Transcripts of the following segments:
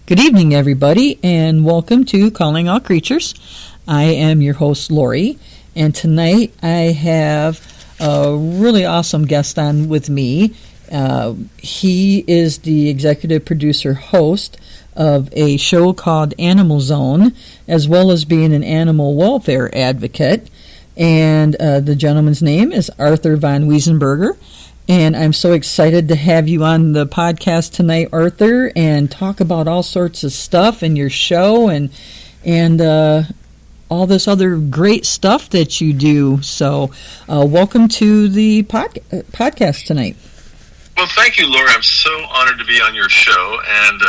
Good evening, everybody, and welcome to Calling All Creatures. I am your host, Lori, and tonight I have a really awesome guest on with me. He is the executive producer host of a show called Animal Zone, as well as being an animal welfare advocate. And the gentleman's name is Arthur von Weisenberger. And I'm so excited to have you on the podcast tonight, Arthur, and talk about all sorts of stuff in your show and all this other great stuff that you do. So welcome to the podcast tonight. Well, thank you, Laura. I'm so honored to be on your show, and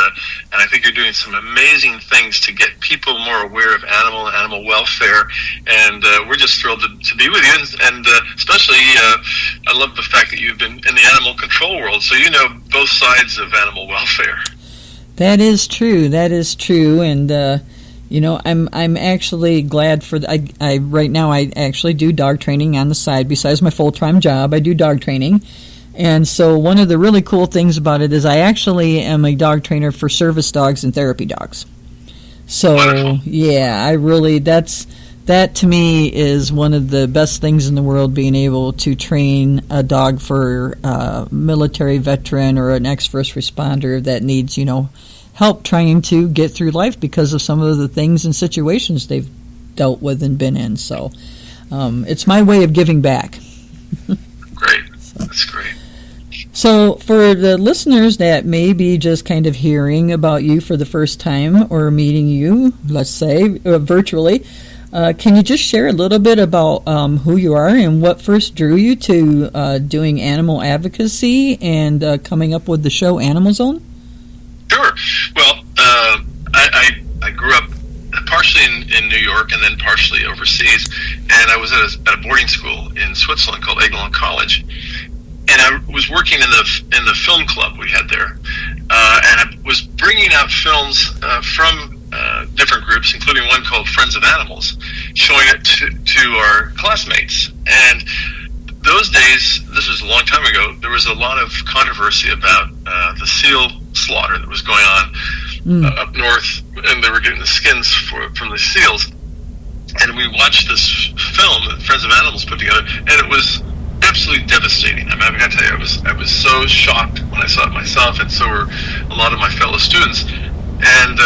I think you're doing some amazing things to get people more aware of animal welfare, and we're just thrilled to be with you, and especially I love the fact that you've been in the animal control world, so you know both sides of animal welfare. That is true, and you know, I'm actually glad for I right now I actually do dog training on the side. Besides my full-time job, I do dog training. And so one of the really cool things about it is I actually am a dog trainer for service dogs and therapy dogs. So, wonderful. Yeah, that to me is one of the best things in the world, being able to train a dog for a military veteran or an ex-first responder that needs, help trying to get through life because of some of the things and situations they've dealt with and been in. So it's my way of giving back. Great. That's great. So for the listeners that may be just kind of hearing about you for the first time or meeting you, let's say, virtually, can you just share a little bit about who you are and what first drew you to doing animal advocacy and coming up with the show Animal Zone? Sure. Well, I grew up partially in New York and then partially overseas, and I was at a boarding school in Switzerland called Eglon College. And I was working in the film club we had there, and I was bringing out films from different groups, including one called Friends of Animals, showing it to our classmates. And those days, this was a long time ago, there was a lot of controversy about the seal slaughter that was going on up north, and they were getting the skins from the seals. And we watched this film that Friends of Animals put together, and it was absolutely devastating. I mean, I got to tell you, I was so shocked when I saw it myself, and so were a lot of my fellow students. And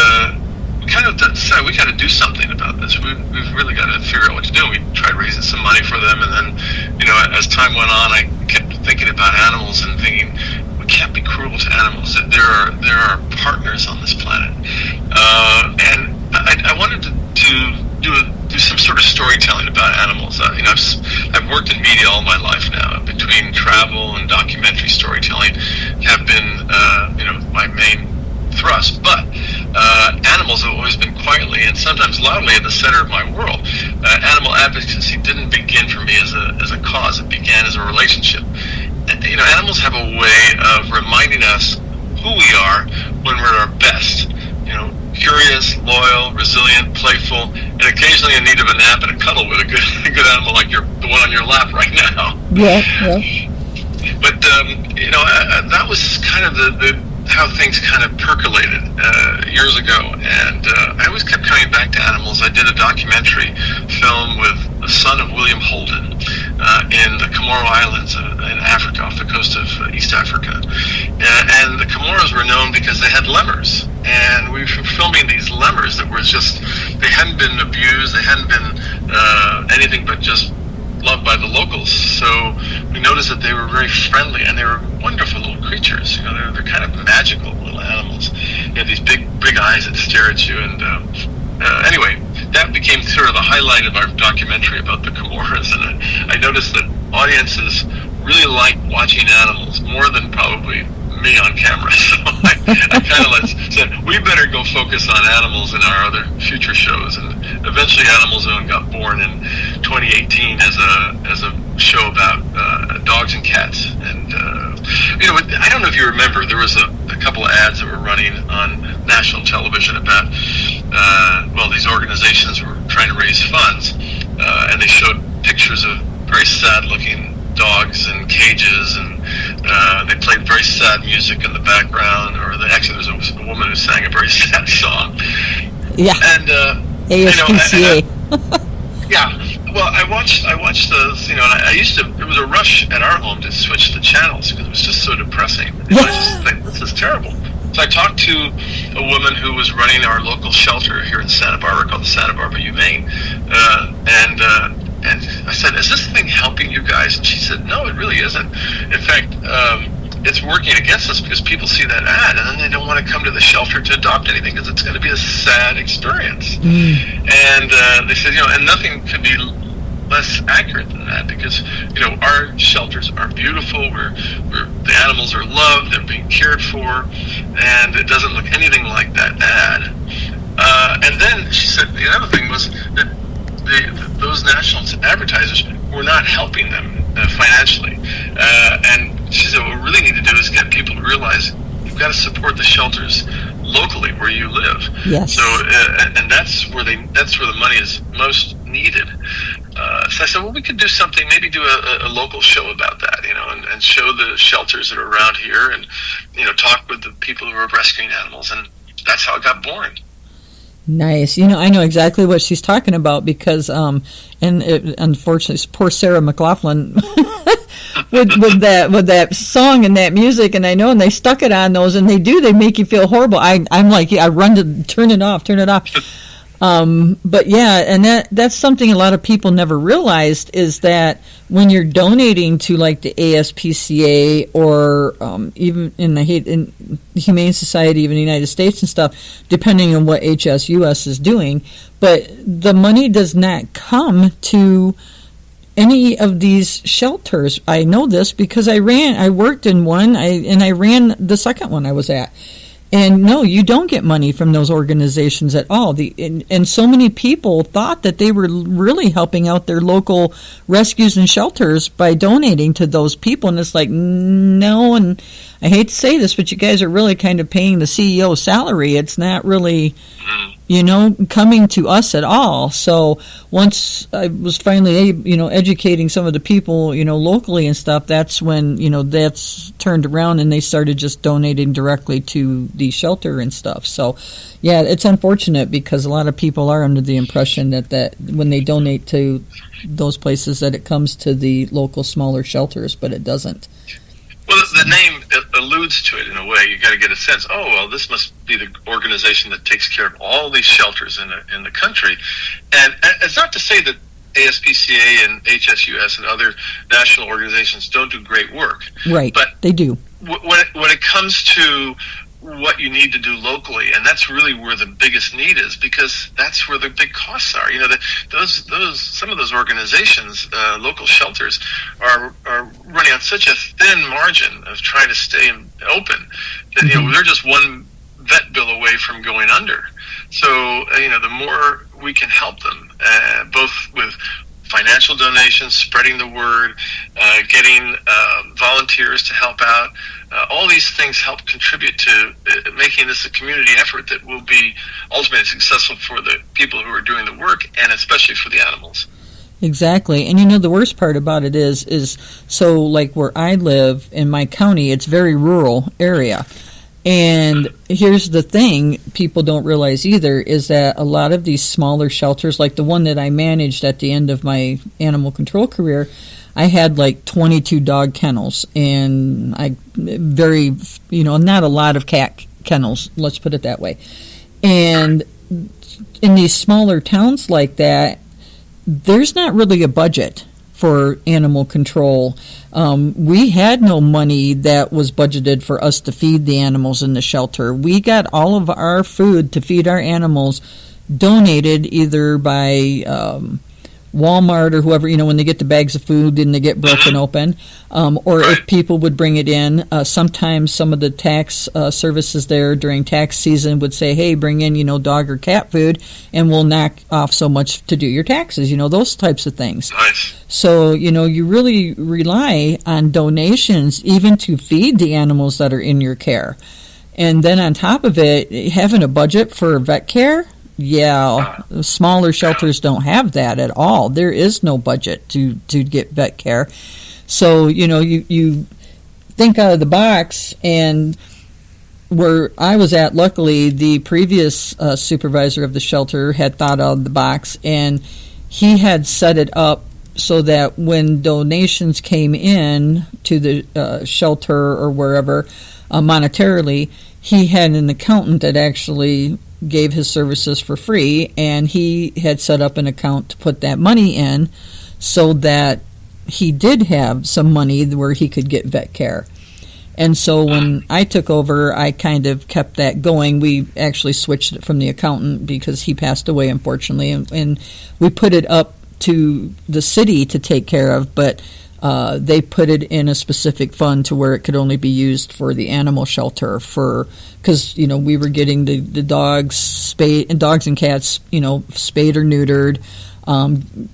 we kind of decided we got to do something about this. We've really got to figure out what to do. We tried raising some money for them, and then, as time went on, I kept thinking about animals and thinking, we can't be cruel to animals. There are partners on this planet, and I wanted to do some sort of storytelling about animals. I've worked in media all my life now. Between travel and documentary storytelling have been my main thrust. But animals have always been quietly and sometimes loudly at the center of my world. Animal advocacy didn't begin for me as a cause. It began as a relationship. Animals have a way of reminding us who we are when we're at our best. Curious, loyal, resilient, playful, and occasionally in need of a nap and a cuddle with a good animal like the one on your lap right now. Yeah. But that was kind of the how things kind of percolated years ago, and I always kept coming back to animals. I did a documentary film with the son of William Holden in the Comoro Islands in Africa, off the coast of East Africa. And the Comoros were known because they had lemurs. And we were filming these lemurs that were they hadn't been abused, they hadn't been anything but just loved by the locals. So we noticed that they were very friendly, and they were wonderful little creatures. They're kind of magical little animals. They have these big eyes that stare at you, and anyway, that became sort of the highlight of our documentary about the Comoros, and I noticed that audiences really like watching animals more than probably me on camera. So I kind of said, we better go focus on animals in our other future shows, and eventually Animal Zone got born in 2018 as a show about dogs and cats. And I don't know if you remember, there was a couple of ads that were running on national television about these organizations were trying to raise funds, and they showed pictures of very sad looking dogs in cages, and they played very sad music in the background, or actually there was a woman who sang a very sad song. Yeah. And ASPCA. yeah. Well, I watched those, and I used to. It was a rush at our home to switch the channels because it was just so depressing. And I just think this is terrible. So I talked to a woman who was running our local shelter here in Santa Barbara called the Santa Barbara Humane, and I said, "Is this thing helping you guys?" And she said, "No, it really isn't. In fact, it's working against us because people see that ad and then they don't want to come to the shelter to adopt anything because it's going to be a sad experience." And they said, and nothing could be less accurate than that because our shelters are beautiful. The animals are loved. They're being cared for, and it doesn't look anything like that ad. And then she said the other thing was that those national advertisers were not helping them financially. And she said what we really need to do is get people to realize you've got to support the shelters locally where you live. Yes. So and that's where the money is most needed. So I said, well, we could do something, maybe do a local show about that, and show the shelters that are around here, and talk with the people who are rescuing animals, and that's how it got born. Nice. I know exactly what she's talking about because, unfortunately, poor Sarah McLaughlin with that song and that music, and I know, and they stuck it on those, and they make you feel horrible. I'm like, I run to turn it off. But yeah, and that's something a lot of people never realized is that when you're donating to like the ASPCA or even in the Humane Society of the United States and stuff, depending on what HSUS is doing, but the money does not come to any of these shelters. I know this because I worked in one, and I ran the second one I was at. And no, you don't get money from those organizations at all. And so many people thought that they were really helping out their local rescues and shelters by donating to those people. And it's like, no, and I hate to say this, but you guys are really kind of paying the CEO salary. It's not really, coming to us at all. So once I was finally, educating some of the people, locally and stuff, that's when, that's turned around and they started just donating directly to the shelter and stuff. So, yeah, it's unfortunate because a lot of people are under the impression that when they donate to those places that it comes to the local smaller shelters, but it doesn't. Well, the name alludes to it in a way. You got to get a sense. Oh, well, this must be the organization that takes care of all these shelters in the country. And it's not to say that ASPCA and HSUS and other national organizations don't do great work. Right, but they do. When it comes to what you need to do locally, and that's really where the biggest need is, because that's where the big costs are. Some of those organizations, local shelters, are running on such a thin margin of trying to stay open that they're just one vet bill away from going under. So the more we can help them, both with financial donations, spreading the word, getting volunteers to help out. All these things help contribute to making this a community effort that will be ultimately successful for the people who are doing the work, and especially for the animals. Exactly. And the worst part about it is so like where I live in my county, it's very rural area. And here's the thing people don't realize either is that a lot of these smaller shelters, like the one that I managed at the end of my animal control career, I had like 22 dog kennels and not a lot of cat kennels, let's put it that way. And in these smaller towns like that, there's not really a budget for animal control. We had no money that was budgeted for us to feed the animals in the shelter. We got all of our food to feed our animals donated either by Walmart or whoever, when they get the bags of food and they get broken open, or if people would bring it in. Sometimes some of the tax services there during tax season would say, hey, bring in, dog or cat food, and we'll knock off so much to do your taxes, those types of things. Nice. So, you really rely on donations even to feed the animals that are in your care. And then on top of it, having a budget for vet care, smaller shelters don't have that at all. There is no budget to get vet care. So, you think out of the box, and where I was at, luckily, the previous supervisor of the shelter had thought out of the box, and he had set it up so that when donations came in to the shelter or wherever monetarily, he had an accountant that actually gave his services for free, and he had set up an account to put that money in so that he did have some money where he could get vet care. And so when I took over, I kind of kept that going. We actually switched it from the accountant because he passed away, unfortunately, and we put it up to the city to take care of, but they put it in a specific fund to where it could only be used for the animal shelter because we were getting the dogs spayed, and dogs and cats spayed or neutered.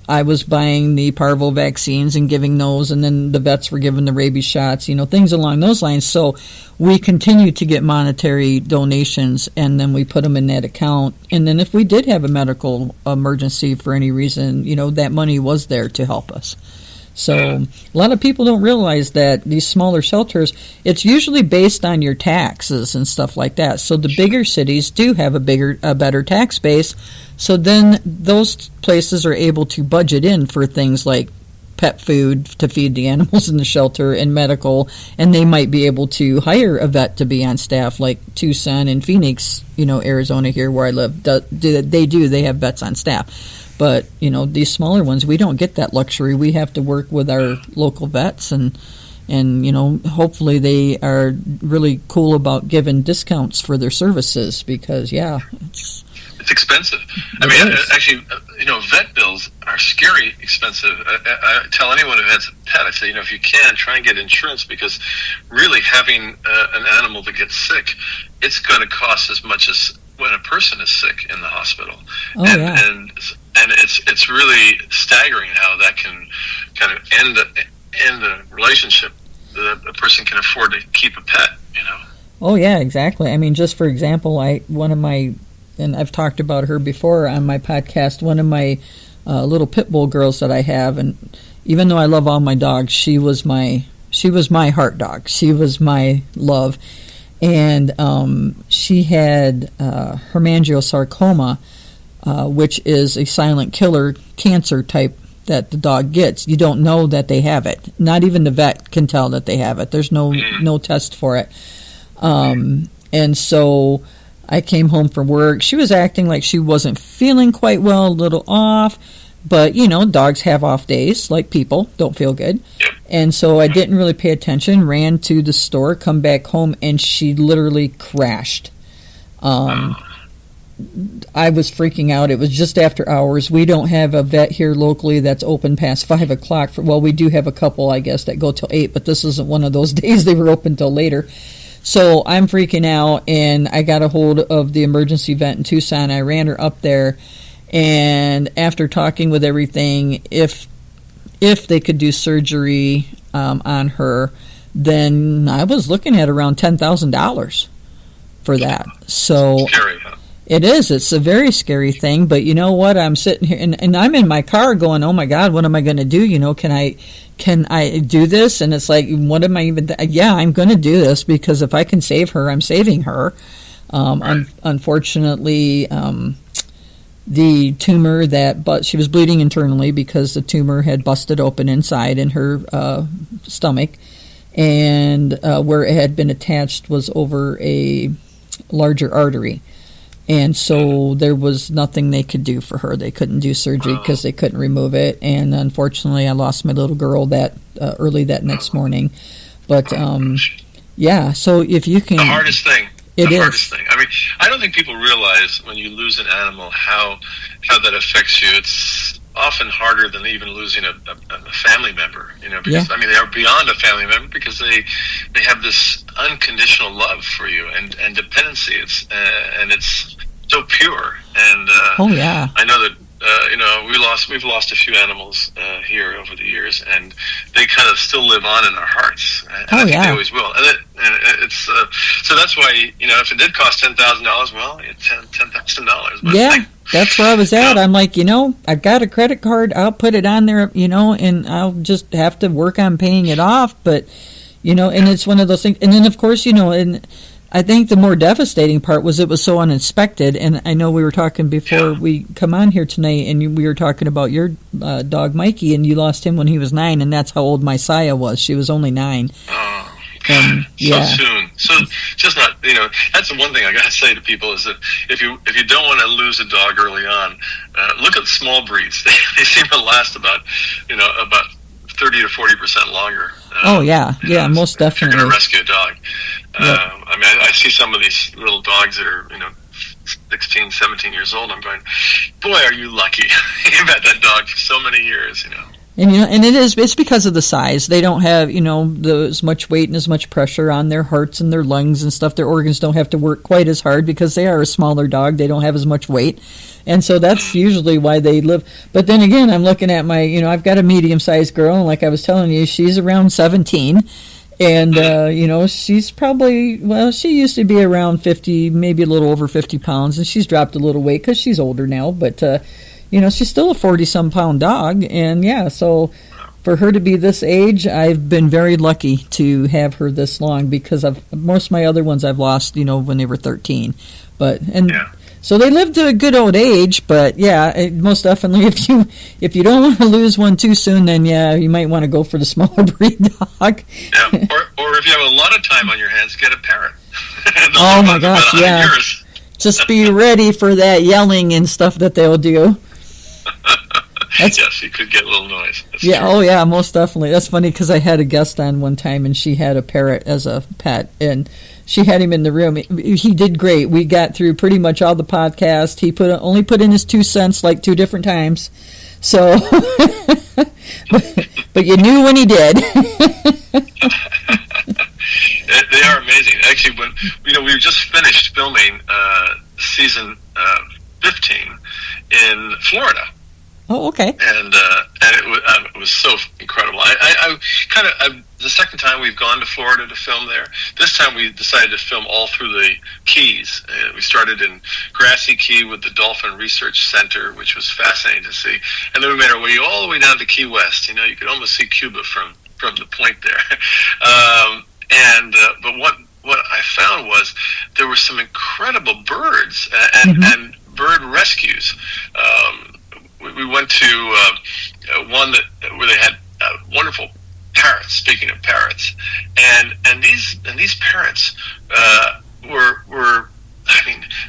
I was buying the parvo vaccines and giving those, and then the vets were giving the rabies shots, things along those lines. So we continued to get monetary donations, and then we put them in that account. And then if we did have a medical emergency for any reason, that money was there to help us. So a lot of people don't realize that these smaller shelters, it's usually based on your taxes and stuff like that. So the bigger cities do have a better tax base. So then those places are able to budget in for things like pet food to feed the animals in the shelter and medical, and they might be able to hire a vet to be on staff, like Tucson and Phoenix, Arizona here where I live. They have vets on staff. But, these smaller ones, we don't get that luxury. We have to work with our local vets, and hopefully they are really cool about giving discounts for their services because, it's expensive. Actually, vet bills are scary expensive. I tell anyone who has a pet, I say, if you can, try and get insurance because really having an animal that gets sick, it's going to cost as much as when a person is sick in the hospital. And it's really staggering how that can kind of end the relationship that a person can afford to keep a pet, Oh, yeah, exactly. Just for example, and I've talked about her before on my podcast, one of my little pit bull girls that I have, and even though I love all my dogs, she was my heart dog. She was my love. And she had hemangiosarcoma, which is a silent killer cancer type that the dog gets. You don't know that they have it. Not even the vet can tell that they have it. There's no test for it. And so I came home from work. She was acting like she wasn't feeling quite well, a little off. But, dogs have off days, like people, don't feel good. And so I didn't really pay attention, ran to the store, come back home, and she literally crashed. I was freaking out. It was just after hours. We don't have a vet here locally that's open past 5 o'clock. We do have a couple, I guess, that go till 8, but this isn't one of those days. They were open till later. So I'm freaking out, and I got a hold of the emergency vet in Tucson. I ran her up there, and after talking with everything, if they could do surgery on her, then I was looking at around $10,000 for that. So scary, huh? It is. It's a very scary thing. But you know what? I'm sitting here, and I'm in my car going, "Oh my God, what am I going to do? Can I do this?" And it's like, what am I even? Yeah, I'm going to do this because if I can save her, I'm saving her. Right. Unfortunately, the tumor but she was bleeding internally because the tumor had busted open inside in her stomach, and where it had been attached was over a larger artery. And so there was nothing they could do for her. They couldn't do surgery because they couldn't remove it. And unfortunately, I lost my little girl early that next morning. But, so if you can... The hardest thing. Hardest thing. I don't think people realize when you lose an animal how that affects you. It's often harder than even losing a family member, because they are beyond a family member because they have this unconditional love for you and dependency. It's so pure. And I know that we've lost a few animals here over the years, and they kind of still live on in our hearts. And I think they always will. And it's so that's why if it did cost $10,000, well, it's $10,000. Yeah. That's where I was at. I'm like, I've got a credit card. I'll put it on there, and I'll just have to work on paying it off. But, and it's one of those things. And then, of course, and I think the more devastating part was it was so uninspected, and I know we were talking before we come on here tonight, and we were talking about your dog Mikey, and you lost him when he was 9, and that's how old Messiah was. She was only 9. Oh, so soon. So just not, that's the one thing I got to say to people is that if you don't want to lose a dog early on, look at small breeds. They seem to last about 30 to 40% longer. Most definitely. If you're going to rescue a dog. I see some of these little dogs that are, 16, 17 years old. I'm going, boy, are you lucky. You've had that dog for so many years, And it's because of the size. They don't have, as much weight and as much pressure on their hearts and their lungs and stuff. Their organs don't have to work quite as hard because they are a smaller dog. They don't have as much weight. And so that's usually why they live. But then again, I'm looking at my, I've got a medium-sized girl, and like I was telling you, she's around 17. And, she's probably, she used to be around 50, maybe a little over 50 pounds, and she's dropped a little weight because she's older now. But, she's still a 40-some pound dog. And, so for her to be this age, I've been very lucky to have her this long because most of my other ones I've lost, when they were 13. So they lived to a good old age, but most definitely if you don't want to lose one too soon, then you might want to go for the smaller breed dog. Yeah, or if you have a lot of time on your hands, get a parrot. Oh my gosh, yeah. Just be ready for that yelling and stuff that they'll do. Yes, you could get a little noise. That's true. Oh yeah, most definitely. That's funny because I had a guest on one time and she had a parrot as a pet, and she had him in the room. He did great. We got through pretty much all the podcast. He only put in his 2 cents like 2 different times. So, but you knew when he did. They are amazing. Actually, when we just finished filming season 15 in Florida. Oh, okay. And it was so incredible. The second time we've gone to Florida to film there. This time we decided to film all through the Keys. We started in Grassy Key with the Dolphin Research Center, which was fascinating to see. And then we made our way all the way down to Key West. You could almost see Cuba from the point there. But what I found was there were some incredible birds and bird rescues. We went to one where they had wonderful parrots. Speaking of parrots, and these parrots were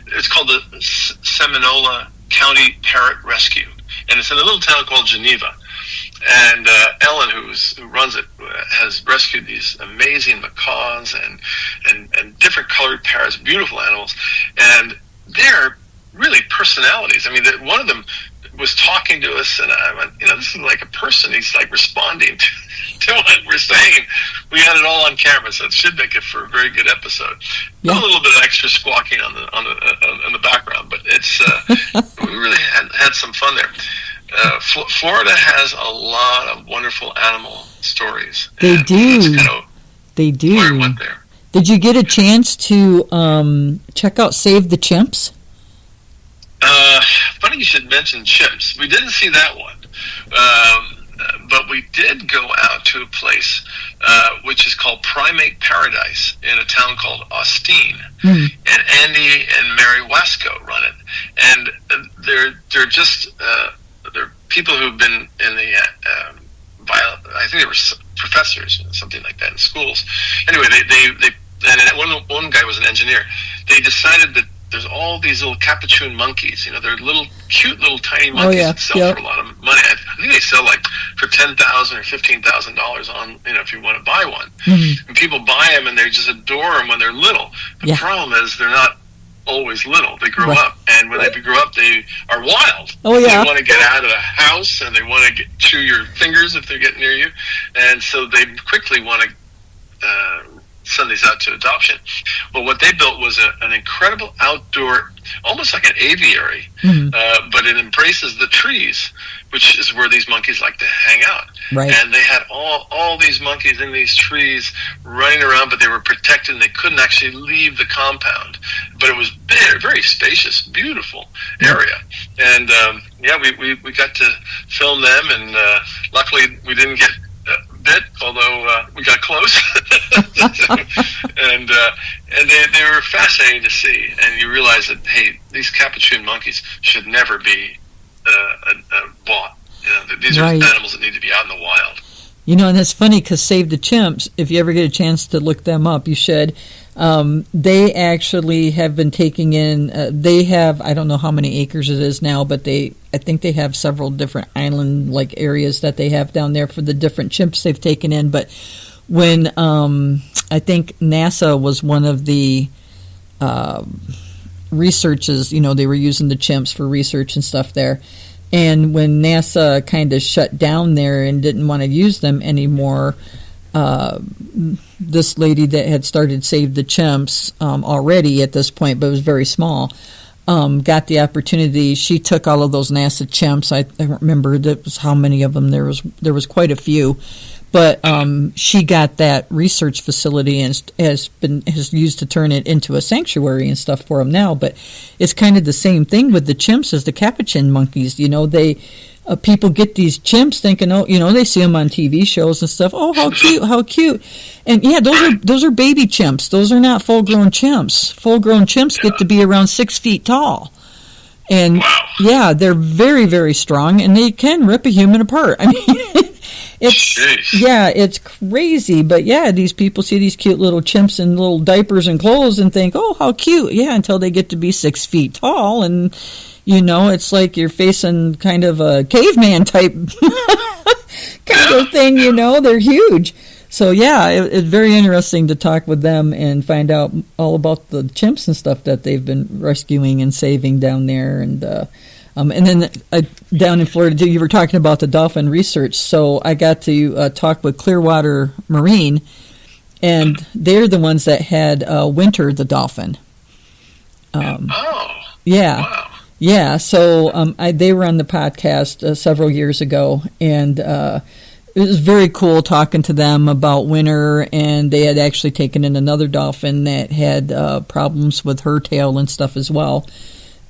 it's called the Seminole County Parrot Rescue, and it's in a little town called Geneva. And Ellen, who runs it, has rescued these amazing macaws and different colored parrots, beautiful animals, and they're really personalities. One of them was talking to us, and I went, this is like a person. He's like responding to what we're saying. We had it all on camera, so it should make it for a very good episode. Yeah. A little bit of extra squawking on the background, but it's we really had some fun there. Florida has a lot of wonderful animal stories. They do. They do. Why I went there. Did you get a chance to check out Save the Chimps? Funny you should mention chimps. We didn't see that one, but we did go out to a place which is called Primate Paradise in a town called Austin, and Andy and Mary Wasco run it, and they're just they're people who've been in the I think they were professors, something like that, in schools. Anyway, they and one guy was an engineer. They decided that there's all these little capuchin monkeys. They're little, cute little tiny monkeys that sell for a lot of money. I think they sell like for $10,000 or $15,000 on, if you want to buy one. And people buy them and they just adore them when they're little. The problem is they're not always little. They grow up, and when they grow up, they are wild. They want to get out of the house, and they want to chew your fingers if they get near you, and so they quickly want to send these out to adoption. Well, what they built was an incredible outdoor, almost like an aviary, but it embraces the trees, which is where these monkeys like to hang out. Right. And they had all these monkeys in these trees running around, but they were protected and they couldn't actually leave the compound. But it was very, very spacious, beautiful area. And we got to film them, and luckily we didn't get bit, although we got close. and they were fascinating to see. And you realize that, hey, these capuchin monkeys should never be bought. These are animals that need to be out in the wild. And it's funny because Save the Chimps, if you ever get a chance to look them up, you should. They actually have been taking in, they have, I don't know how many acres it is now, but I think they have several different island-like areas that they have down there for the different chimps they've taken in. But when, I think NASA was one of the researches, they were using the chimps for research and stuff there. And when NASA kind of shut down there and didn't want to use them anymore, this lady that had started Save the Chimps already at this point, but was very small, got the opportunity. She took all of those NASA chimps. I don't remember that was how many of them. There was quite a few. But she got that research facility and has used to turn it into a sanctuary and stuff for them now. But it's kind of the same thing with the chimps as the capuchin monkeys. They people get these chimps thinking, they see them on TV shows and stuff. Oh, how cute, how cute! And yeah, those are baby chimps. Those are not full-grown chimps. Full-grown chimps get to be around 6 feet tall. And yeah, they're very, very strong, and they can rip a human apart. I mean. It's crazy. But yeah, these people see these cute little chimps in little diapers and clothes and think, oh, how cute. Yeah, until they get to be 6 feet tall. And, it's like you're facing kind of a caveman type kind of thing, They're huge. So yeah, it's very interesting to talk with them and find out all about the chimps and stuff that they've been rescuing and saving down there. And then down in Florida, you were talking about the dolphin research. So I got to talk with Clearwater Marine, and they're the ones that had Winter the dolphin. Yeah. Wow. Yeah, so they were on the podcast several years ago, and it was very cool talking to them about Winter, and they had actually taken in another dolphin that had problems with her tail and stuff as well.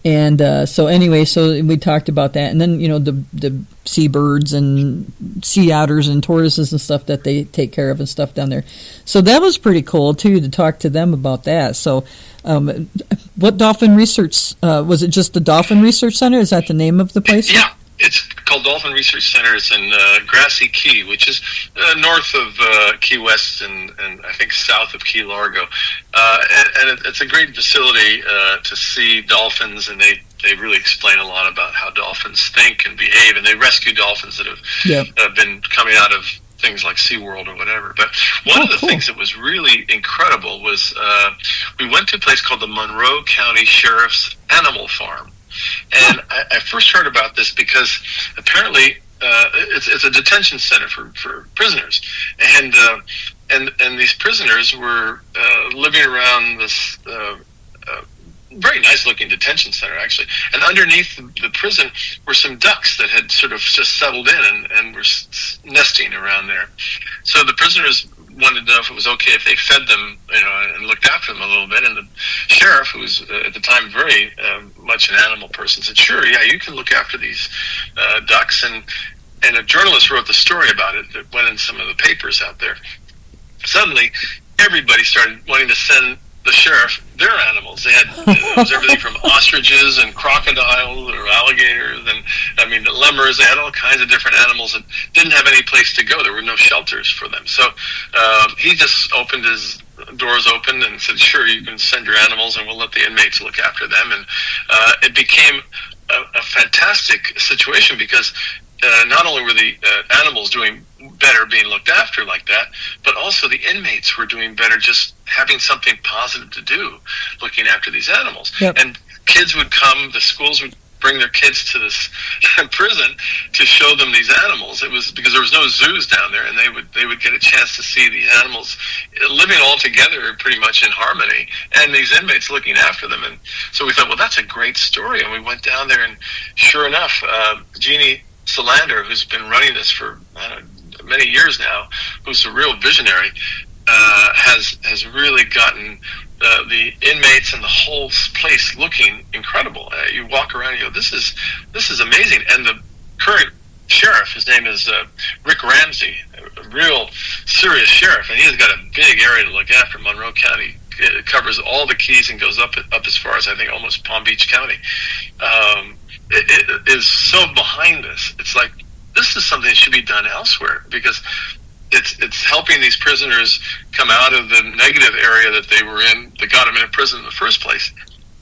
And so we talked about that. And then, the seabirds and sea otters and tortoises and stuff that they take care of and stuff down there. So that was pretty cool, too, to talk to them about that. So what dolphin research, was it just the Dolphin Research Center? Is that the name of the place? Yeah. It's called Dolphin Research Center. It's in Grassy Key, which is north of Key West and I think south of Key Largo. And it's a great facility to see dolphins, and they really explain a lot about how dolphins think and behave, and they rescue dolphins that have been coming out of things like SeaWorld or whatever. But one of the things that was really incredible was we went to a place called the Monroe County Sheriff's Animal Farm. And I first heard about this because apparently it's a detention center for prisoners, and these prisoners were living around this very nice looking detention center, actually. And underneath the prison were some ducks that had sort of just settled in and were nesting around there. So the prisoners wanted to know if it was okay if they fed them, and looked after them a little bit. And the sheriff, who was at the time very much an animal person, said, "Sure, yeah, you can look after these ducks." And a journalist wrote the story about it that went in some of the papers out there. Suddenly, everybody started wanting to send the sheriff their animals. They had it was everything from ostriches and crocodiles or alligators and lemurs. They had all kinds of different animals that didn't have any place to go. There were no shelters for them. So he just opened his doors open and said, "Sure, you can send your animals, and we'll let the inmates look after them." And it became a fantastic situation because not only were the animals doing better being looked after like that, but also the inmates were doing better just having something positive to do, looking after these animals. Yep. And kids would come, the schools would bring their kids to this prison to show them these animals. It was because there was no zoos down there, and they would get a chance to see these animals living all together pretty much in harmony, and these inmates looking after them. And so we thought, well, that's a great story. And we went down there, and sure enough, Jeannie Solander, who's been running this for many years now, who's a real visionary, has really gotten the inmates and the whole place looking incredible. You walk around and you go, this is amazing. And the current sheriff, his name is Rick Ramsey. real serious sheriff, and he's got a big area to look after. Monroe County, it covers all the Keys and goes up as far as I think almost Palm Beach County. It is so behind this. It's like, this is something that should be done elsewhere, because it's helping these prisoners come out of the negative area that they were in that got them in prison in the first place.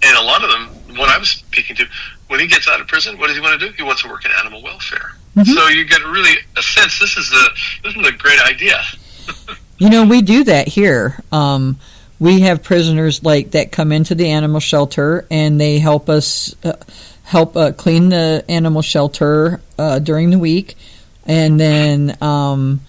And a lot of them, what I was speaking to, when he gets out of prison, what does he want to do? He wants to work in animal welfare. Mm-hmm. So you get really a sense, this is a great idea. We do that here. We have prisoners like that come into the animal shelter, and they help us clean the animal shelter during the week, and then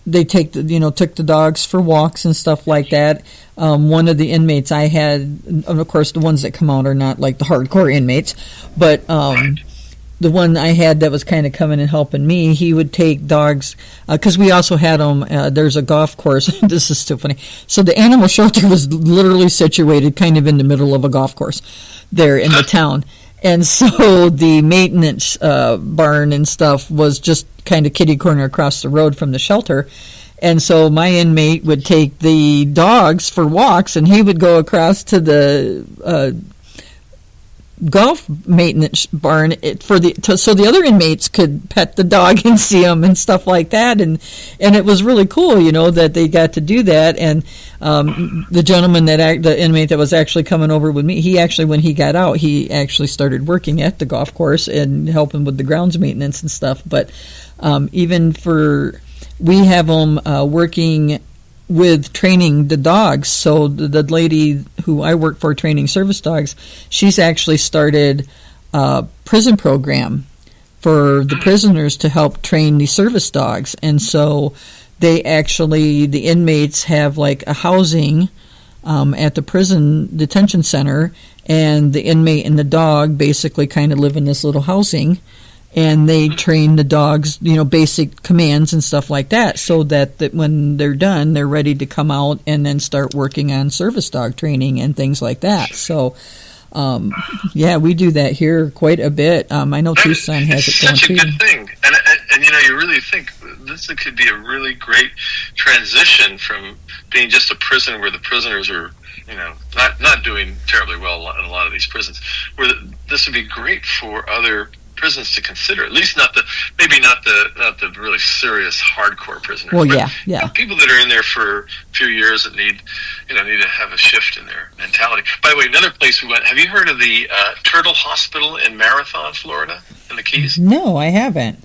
they took the dogs for walks and stuff like that. One of the inmates I had, of course, the ones that come out are not like the hardcore inmates, but the one I had that was kind of coming and helping me, he would take dogs, because we also had them, there's a golf course. This is still funny. So the animal shelter was literally situated kind of in the middle of a golf course there in the town. And so the maintenance barn and stuff was just kind of kitty corner across the road from the shelter. And so my inmate would take the dogs for walks, and he would go across to the golf maintenance barn so the other inmates could pet the dog and see them and stuff like that, and it was really cool, that they got to do that. And the gentleman the inmate that was actually coming over with me, he actually, when he got out, he actually started working at the golf course and helping with the grounds maintenance and stuff. But we have them working with training the dogs. So the lady who I work for training service dogs, she's actually started a prison program for the prisoners to help train the service dogs. And so the inmates have like a housing at the prison detention center, and the inmate and the dog basically kind of live in this little housing. And they train the dogs, basic commands and stuff like that, so that when they're done, they're ready to come out and then start working on service dog training and things like that. So, we do that here quite a bit. I know Tucson has it going too. It's such a good thing. And you really think this could be a really great transition from being just a prison where the prisoners are, not doing terribly well in a lot of these prisons, where this would be great for other prisons to consider, at least not the really serious hardcore prisoners. Well, yeah. People that are in there for a few years that need to have a shift in their mentality. By the way, another place we went. Have you heard of the Turtle Hospital in Marathon, Florida, in the Keys? No, I haven't.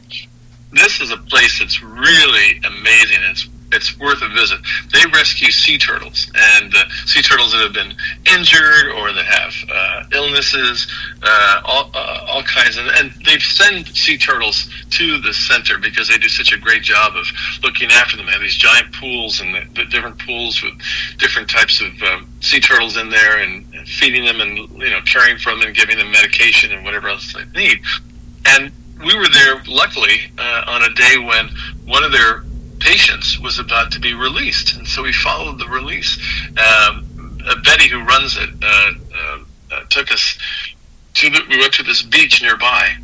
This is a place that's really amazing. It's worth a visit. They rescue sea turtles, and sea turtles that have been injured or that have illnesses, all kinds. And they send sea turtles to the center because they do such a great job of looking after them. They have these giant pools, and the different pools with different types of sea turtles in there, and feeding them, and caring for them, and giving them medication and whatever else they need. And we were there, luckily, on a day when one of their patients was about to be released, and so we followed the release. Betty, who runs it, took us we went to this beach nearby,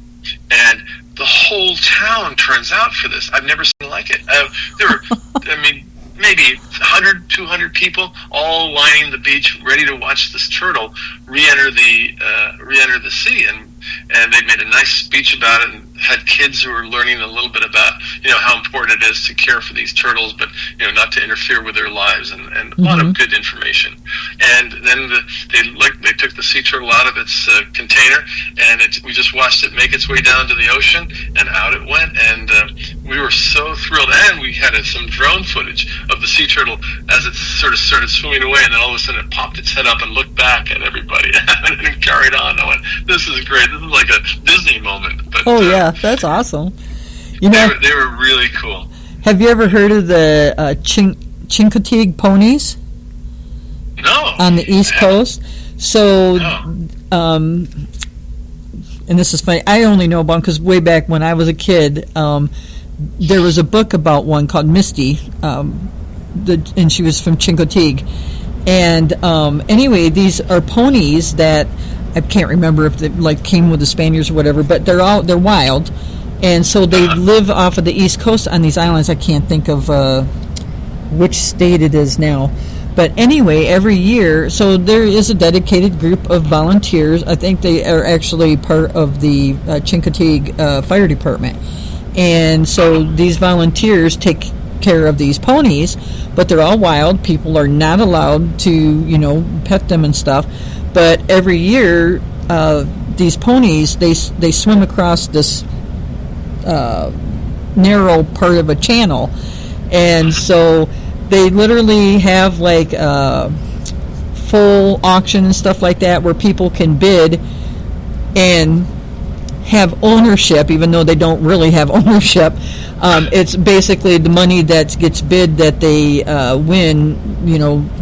and the whole town turns out for this. I've never seen like it. There were, maybe 100, 200 people all lining the beach, ready to watch this turtle re-enter the sea, and they made a nice speech about it, and had kids who were learning a little bit about how important it is to care for these turtles, but not to interfere with their lives, and a lot of good information. And then they took the sea turtle out of its container, and we just watched it make its way down to the ocean, and out it went. And we were so thrilled, and we had some drone footage of the sea turtle as it sort of started swimming away, and then all of a sudden it popped its head up and looked back at everybody and then carried on. I went, "This is great. This is like a Disney moment." But, yeah, that's awesome. They were really cool. Have you ever heard of the Chincoteague ponies? No. On the East Coast? So, and this is funny, I only know about them because way back when I was a kid, there was a book about one called Misty, and she was from Chincoteague. And anyway, these are ponies that I can't remember if they came with the Spaniards or whatever, but they're wild, And so they live off of the East Coast on these islands. I can't think of which state it is now. But anyway, every year, so there is a dedicated group of volunteers. I think they are actually part of the Chincoteague Fire Department. And so these volunteers take care of these ponies, but they're all wild. People are not allowed to, pet them and stuff. But every year, these ponies, they swim across this narrow part of a channel. And so they literally have like full auction and stuff like that where people can bid and have ownership, even though they don't really have ownership. It's basically the money that gets bid that they win,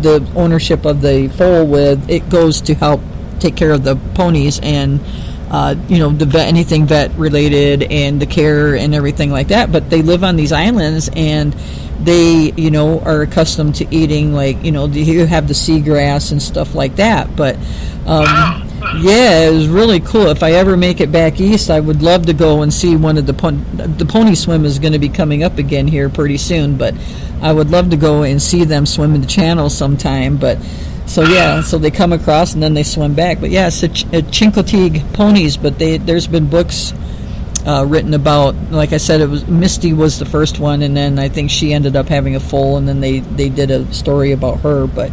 the ownership of the foal with, it goes to help take care of the ponies and, the anything vet related and the care and everything like that. But they live on these islands and they, are accustomed to eating, like, you have the seagrass and stuff like that. But, yeah, it was really cool. If I ever make it back east, I would love to go and see one of the pony swim is going to be coming up again here pretty soon. But I would love to go and see them swim in the channel sometime. But so they come across and then they swim back. But yeah, it's Chincoteague ponies. But there's been books written about. Like I said, it was Misty was the first one, and then I think she ended up having a foal, and then they did a story about her. But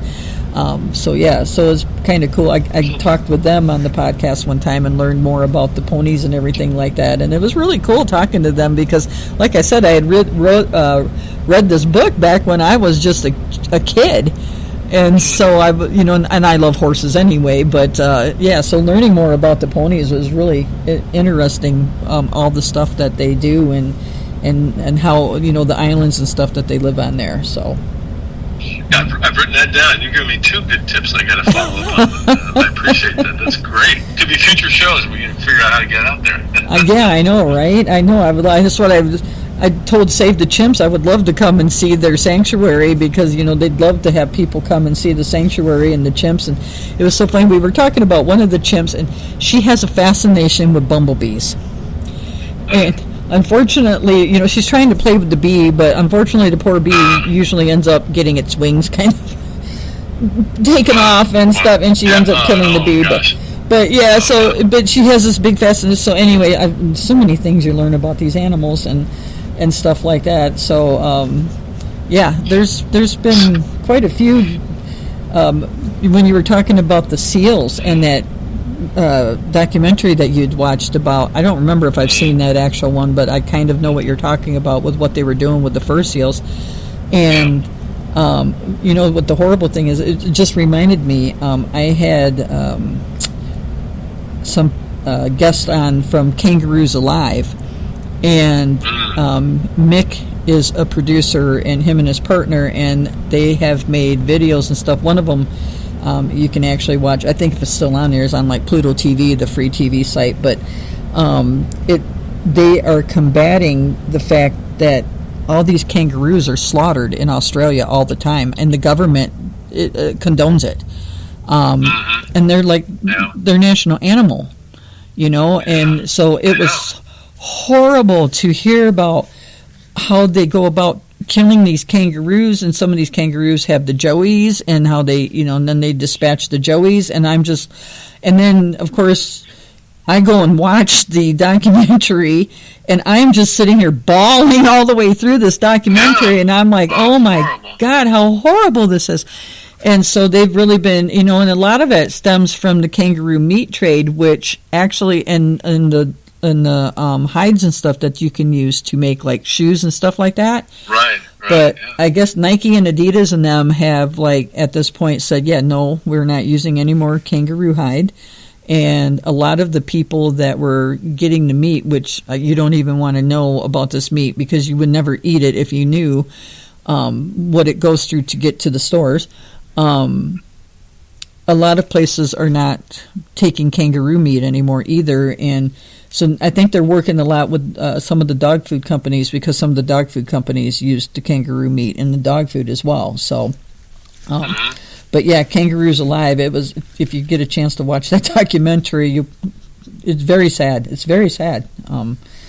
so it's kind of cool. I talked with them on the podcast one time and learned more about the ponies and everything like that, and it was really cool talking to them because, like I said, I had read this book back when I was just a kid, and so and I love horses anyway. But so learning more about the ponies was really interesting. All the stuff that they do and how the islands and stuff that they live on there. So. Yeah, I've written that down. You're giving me 2 good tips I got to follow up on. I appreciate that. That's great. Could be future shows we can figure out how to get out there. Yeah, I know, right? I know. That's what I told Save the Chimps. I would love to come and see their sanctuary because, they'd love to have people come and see the sanctuary and the chimps. And it was so funny. We were talking about one of the chimps, and she has a fascination with bumblebees. And unfortunately, she's trying to play with the bee, but unfortunately the poor bee usually ends up getting its wings kind of taken off and stuff, and she ends up killing the bee. But she has this big fascination. So anyway, so many things you learn about these animals and stuff like that. So there's been quite a few. When you were talking about the seals and that documentary that you'd watched about, I don't remember if I've seen that actual one, but I kind of know what you're talking about with what they were doing with the fur seals. And what the horrible thing is, it just reminded me, I had some guest on from Kangaroos Alive, and Mick is a producer, and him and his partner, and they have made videos and stuff. One of them you can actually watch. I think if it's still on there, is on like Pluto TV, the free TV site. But they are combating the fact that all these kangaroos are slaughtered in Australia all the time, and the government condones it. And they're like their national animal, And so it was horrible to hear about how they go about killing these kangaroos, and some of these kangaroos have the joeys, and how they, and then they dispatch the joeys, and then of course I go and watch the documentary, and I'm just sitting here bawling all the way through this documentary, and I'm like, oh my God, how horrible this is. And so they've really been, and a lot of it stems from the kangaroo meat trade, which actually in the hides and stuff that you can use to make like shoes and stuff like that. Right. But I guess Nike and Adidas and them have like at this point said, no, we're not using any more kangaroo hide. And a lot of the people that were getting the meat, which you don't even want to know about this meat because you would never eat it if you knew what it goes through to get to the stores. A lot of places are not taking kangaroo meat anymore either, and so I think they're working a lot with some of the dog food companies, because some of the dog food companies use the kangaroo meat in the dog food as well. So, but yeah, Kangaroos Alive. It was, if you get a chance to watch that documentary, it's very sad. It's very sad.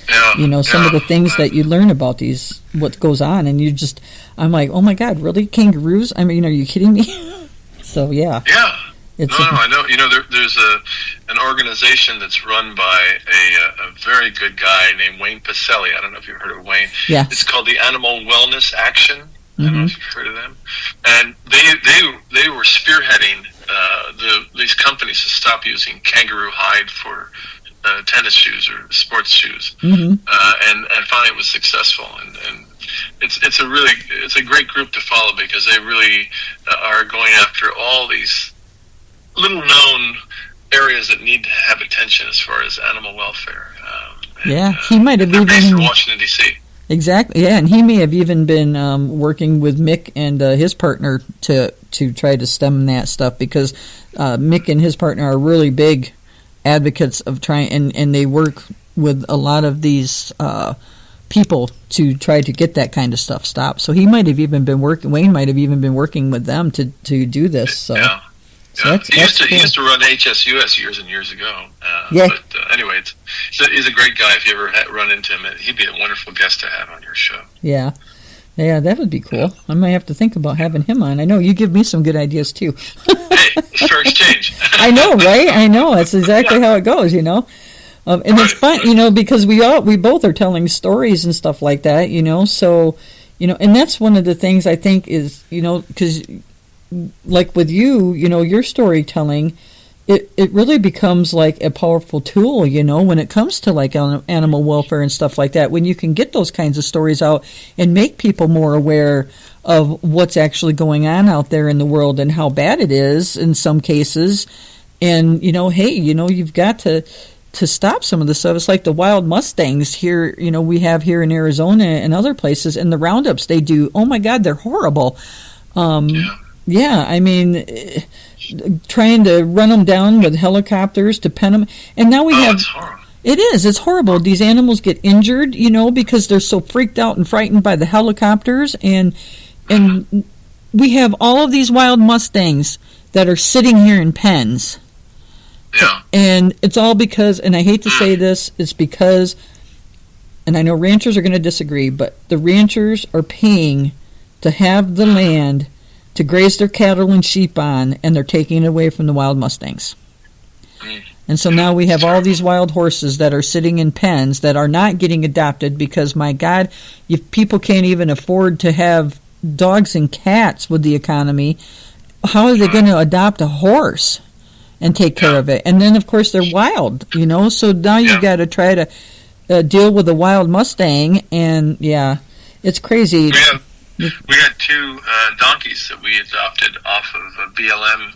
Some of the things that you learn about what goes on, and I'm like, oh my God, really? Kangaroos? I mean, are you kidding me? So, yeah. Yeah. I know. There's an organization that's run by a very good guy named Wayne Pacelli. I don't know if you've heard of Wayne. Yeah. It's called the Animal Wellness Action. I don't know if you've heard of them. And they were spearheading these companies to stop using kangaroo hide for tennis shoes or sports shoes. And finally it was successful. And it's a great group to follow, because they really are going after all these little known areas that need to have attention as far as animal welfare. He might have even based in Washington D.C. Exactly. Yeah, and he may have even been working with Mick and his partner to try to stem that stuff, because Mick and his partner are really big advocates of trying, and they work with a lot of these people to try to get that kind of stuff stopped. So he might have even been Wayne might have even been working with them to do this. So. Yeah. So he used to run HSUS years and years ago. But anyway, he's a great guy. If you ever run into him, he'd be a wonderful guest to have on your show. Yeah, that would be cool. I might have to think about having him on. I know you give me some good ideas too. Hey, it's fair exchange. I know, right? I know. That's exactly how it goes, and it's fun, because we both are telling stories and stuff like that, So, and that's one of the things I think is, because. Like with you, your storytelling, it really becomes like a powerful tool, when it comes to like animal welfare and stuff like that, when you can get those kinds of stories out and make people more aware of what's actually going on out there in the world and how bad it is in some cases. And, hey, you've got to stop some of the stuff. It's like the wild mustangs here, we have here in Arizona and other places, and the roundups they do. Oh my God, they're horrible. Yeah, I mean, trying to run them down with helicopters to pen them. And now we have... It's horrible. It is. It's horrible. These animals get injured, because they're so freaked out and frightened by the helicopters. And we have all of these wild mustangs that are sitting here in pens. Yeah. And it's all because, and I hate to say this, it's because, and I know ranchers are going to disagree, but the ranchers are paying to have the land to graze their cattle and sheep on, and they're taking it away from the wild mustangs. And so now we have all these wild horses that are sitting in pens that are not getting adopted, because, my God, if people can't even afford to have dogs and cats with the economy, how are they going to adopt a horse and take care of it? And then, of course, they're wild, so now you've got to try to deal with a wild Mustang, and, it's crazy. We had two donkeys that we adopted off of BLM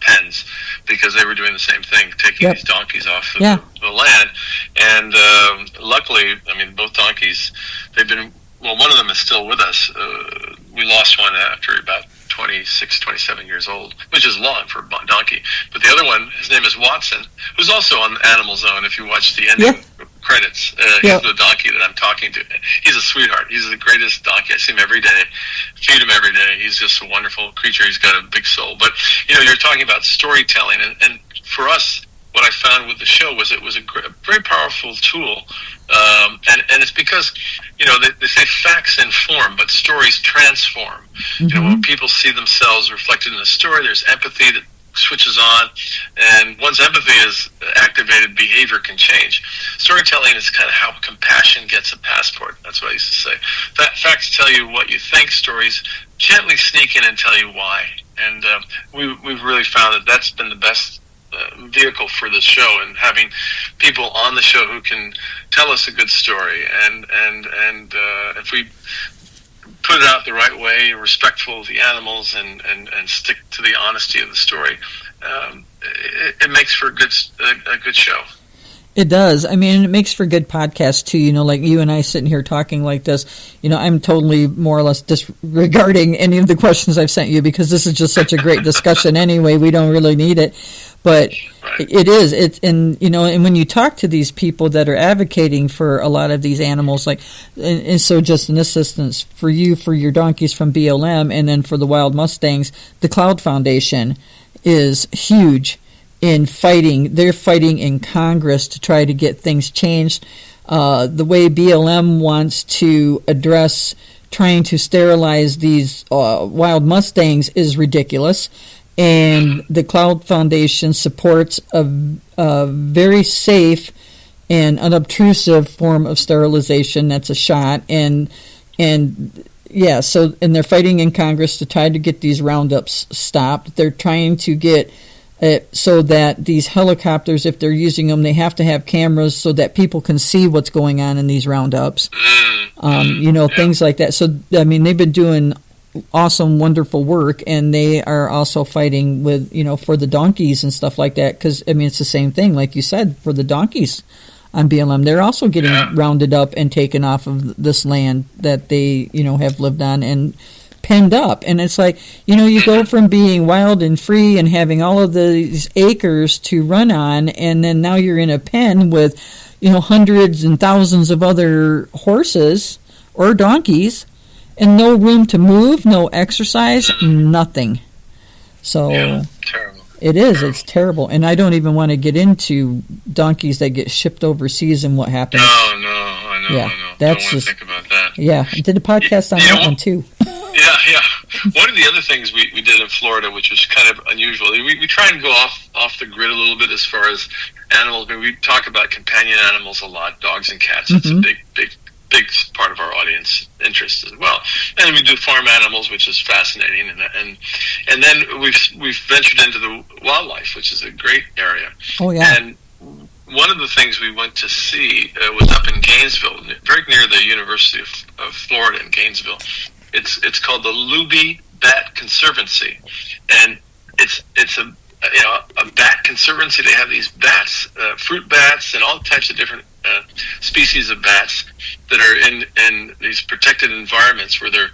pens, because they were doing the same thing, taking these donkeys off of the land. And luckily, both donkeys, one of them is still with us. We lost one after about 26, 27 years old, which is long for a donkey. But the other one, his name is Watson, who's also on Animal Zone. If you watch the ending credits, he's the donkey that I'm talking to. He's a sweetheart. He's the greatest donkey. I see him every day, feed him every day. He's just a wonderful creature. He's got a big soul. But, you're talking about storytelling. And for us, what I found with the show was it was a very powerful tool. And it's because, they say facts inform, but stories transform. When people see themselves reflected in a story, there's empathy that switches on, and once empathy is activated, behavior can change. Storytelling is kind of how compassion gets a passport. That's what I used to say. Facts tell you what you think. Stories gently sneak in and tell you why. And we've really found that that's been the best vehicle for the show, and having people on the show who can tell us a good story, and if we put it out the right way, respectful of the animals, and stick to the honesty of the story, it makes for a good show. It does. It makes for good podcasts too. Like you and I sitting here talking like this. I'm totally more or less disregarding any of the questions I've sent you, because this is just such a great discussion anyway. We don't really need it, but it is. And when you talk to these people that are advocating for a lot of these animals, and so just an assistance for you, for your donkeys from BLM, and then for the wild mustangs, the Cloud Foundation is huge in fighting. They're fighting in Congress to try to get things changed. the way BLM wants to address trying to sterilize these wild mustangs is ridiculous. And the Cloud Foundation supports a very safe and unobtrusive form of sterilization. That's a shot. And they're fighting in Congress to try to get these roundups stopped. They're trying to get so that these helicopters, if they're using them, they have to have cameras so that people can see what's going on in these roundups. Things like that. So, I mean, they've been doing awesome, wonderful work, and they are also fighting with, for the donkeys and stuff like that, because, I mean, it's the same thing, like you said, for the donkeys on BLM. They're also getting rounded up and taken off of this land that they, have lived on and penned up. And it's like, you go from being wild and free and having all of these acres to run on, and then now you're in a pen with, hundreds and thousands of other horses or donkeys, and no room to move, no exercise, nothing. So terrible. It is. It's terrible. And I don't even want to get into donkeys that get shipped overseas and what happens. No, I know. That's I don't want to think about that. Yeah, I did a podcast on that one too. Yeah. One of the other things we did in Florida, which was kind of unusual, we try and go off the grid a little bit as far as animals. I mean, we talk about companion animals a lot, dogs and cats. It's a big part of our audience interest as well. And we do farm animals, which is fascinating, and then we've ventured into the wildlife, which is a great area. Oh yeah. And one of the things we went to see was up in Gainesville, very near the University of Florida in Gainesville. It's called the Luby Bat Conservancy, and it's a bat conservancy. They have these bats, fruit bats, and all types of different species of bats that are in these protected environments where they're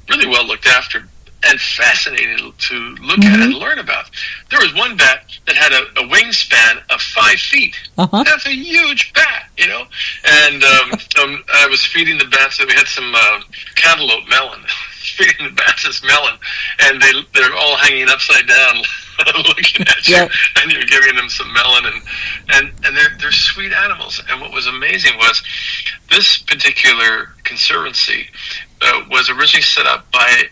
really well looked after and fascinating to look at and learn about. There was one bat that had a wingspan of 5 feet. That's a huge bat, And I was feeding the bats. We had some cantaloupe melon. Feeding the bats this melon, and they're all hanging upside down, looking at you, and you're giving them some melon, and they're sweet animals. And what was amazing was this particular conservancy was originally set up by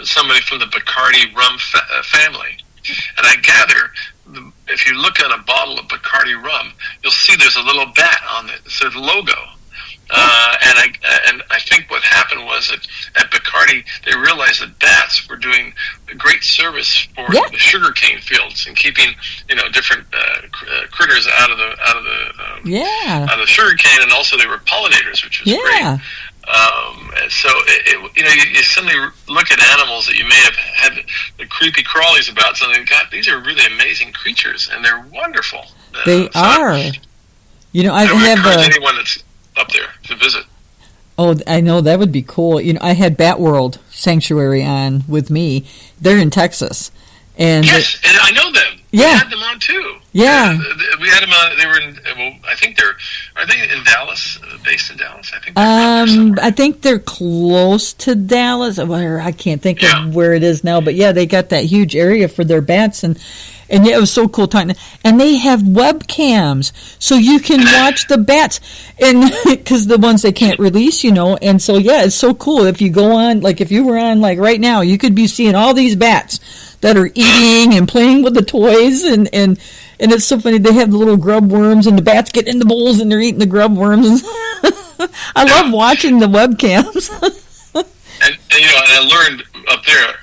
somebody from the Bacardi rum family. And I gather, if you look on a bottle of Bacardi rum, you'll see there's a little bat on the sort of logo. And I think what happened was that at Bacardi they realized that bats were doing a great service for the sugarcane fields and keeping different critters out of the sugarcane, and also they were pollinators, which was great. So you suddenly look at animals that you may have had the creepy crawlies about. So these are really amazing creatures, and they're wonderful. They are. I have anyone that's up there to visit. Oh, I know, that would be cool. I had Bat World Sanctuary on with me. They're in Texas. And yes, and I know them. Yeah. We had them on too. Yeah. We had them on. They were in, I think are they in Dallas, based in Dallas? I think I think they're close to Dallas. I can't think of where it is now, but they got that huge area for their bats, and it was so cool talking. And they have webcams, so you can watch the bats, and because the ones they can't release, and so it's so cool. If you go on, like if you were on, like right now, you could be seeing all these bats that are eating and playing with the toys, and it's so funny. They have the little grub worms, and the bats get in the bowls, and they're eating the grub worms. I love watching the webcams. And I learned up there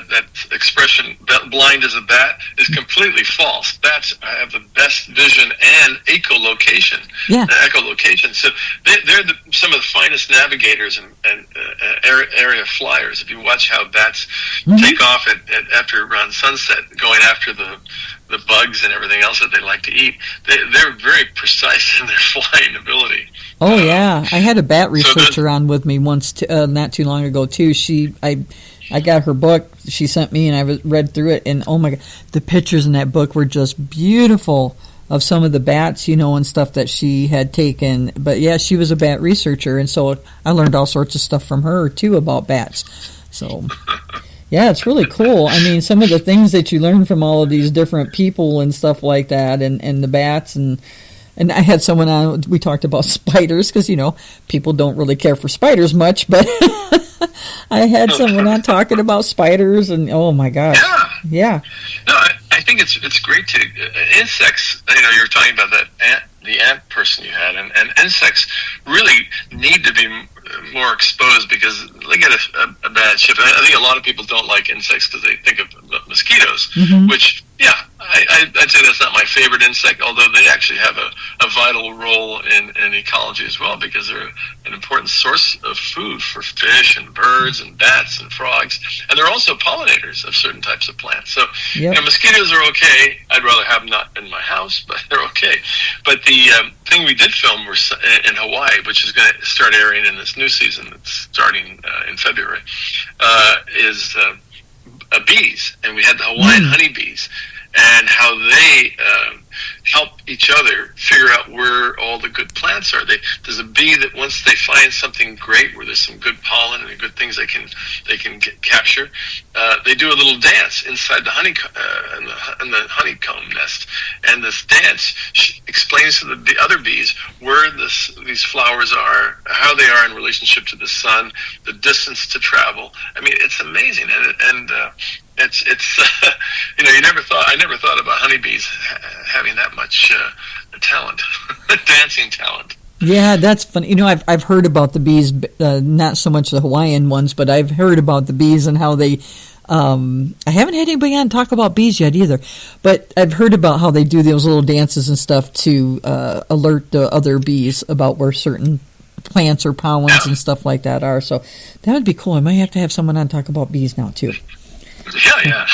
that expression, blind as a bat, is completely false. Bats have the best vision and echolocation. Echolocation. So they're some of the finest navigators and area flyers. If you watch how bats take off after around sunset, going after the bugs and everything else that they like to eat, they're very precise in their flying ability. Oh yeah, I had a bat researcher on with me once, not too long ago too. I got her book she sent me, and I read through it, and oh my God, the pictures in that book were just beautiful of some of the bats, and stuff that she had taken. But she was a bat researcher, and so I learned all sorts of stuff from her too about bats. So it's really cool. I mean, some of the things that you learn from all of these different people and stuff like that, and the bats, and and I had someone on, we talked about spiders, because, people don't really care for spiders much, but I had someone on talking about spiders, and oh my gosh. Yeah. No, I think it's great to, insects, you're talking about the ant person you had, and insects really need to be more exposed, because they get a bad shift. I think a lot of people don't like insects because they think of mosquitoes, which, I'd say that's not my favorite insect, although they actually have a vital role in ecology as well, because they're an important source of food for fish and birds and bats and frogs, and they're also pollinators of certain types of plants. So, mosquitoes are okay. I'd rather have them not in my house, but they're okay. But the thing we did film was in Hawaii, which is going to start airing in this new season that's starting in February, is bees, and we had the Hawaiian honeybees, and how they help each other figure out where all the good plants are. There's a bee that once they find something great, where there's some good pollen and good things they can capture, they do a little dance inside the in the honeycomb nest, and this dance explains to the other bees where these flowers are, how they are in relationship to the sun, the distance to travel. I mean, it's amazing, and it's I never thought about honeybees having that much talent, dancing talent. Yeah, that's funny. I've heard about the bees, not so much the Hawaiian ones, but I've heard about the bees and how they. I haven't had anybody on talk about bees yet either, but I've heard about how they do those little dances and stuff to alert the other bees about where certain plants or pollens and stuff like that are. So that would be cool. I might have to have someone on talk about bees now too. Yeah.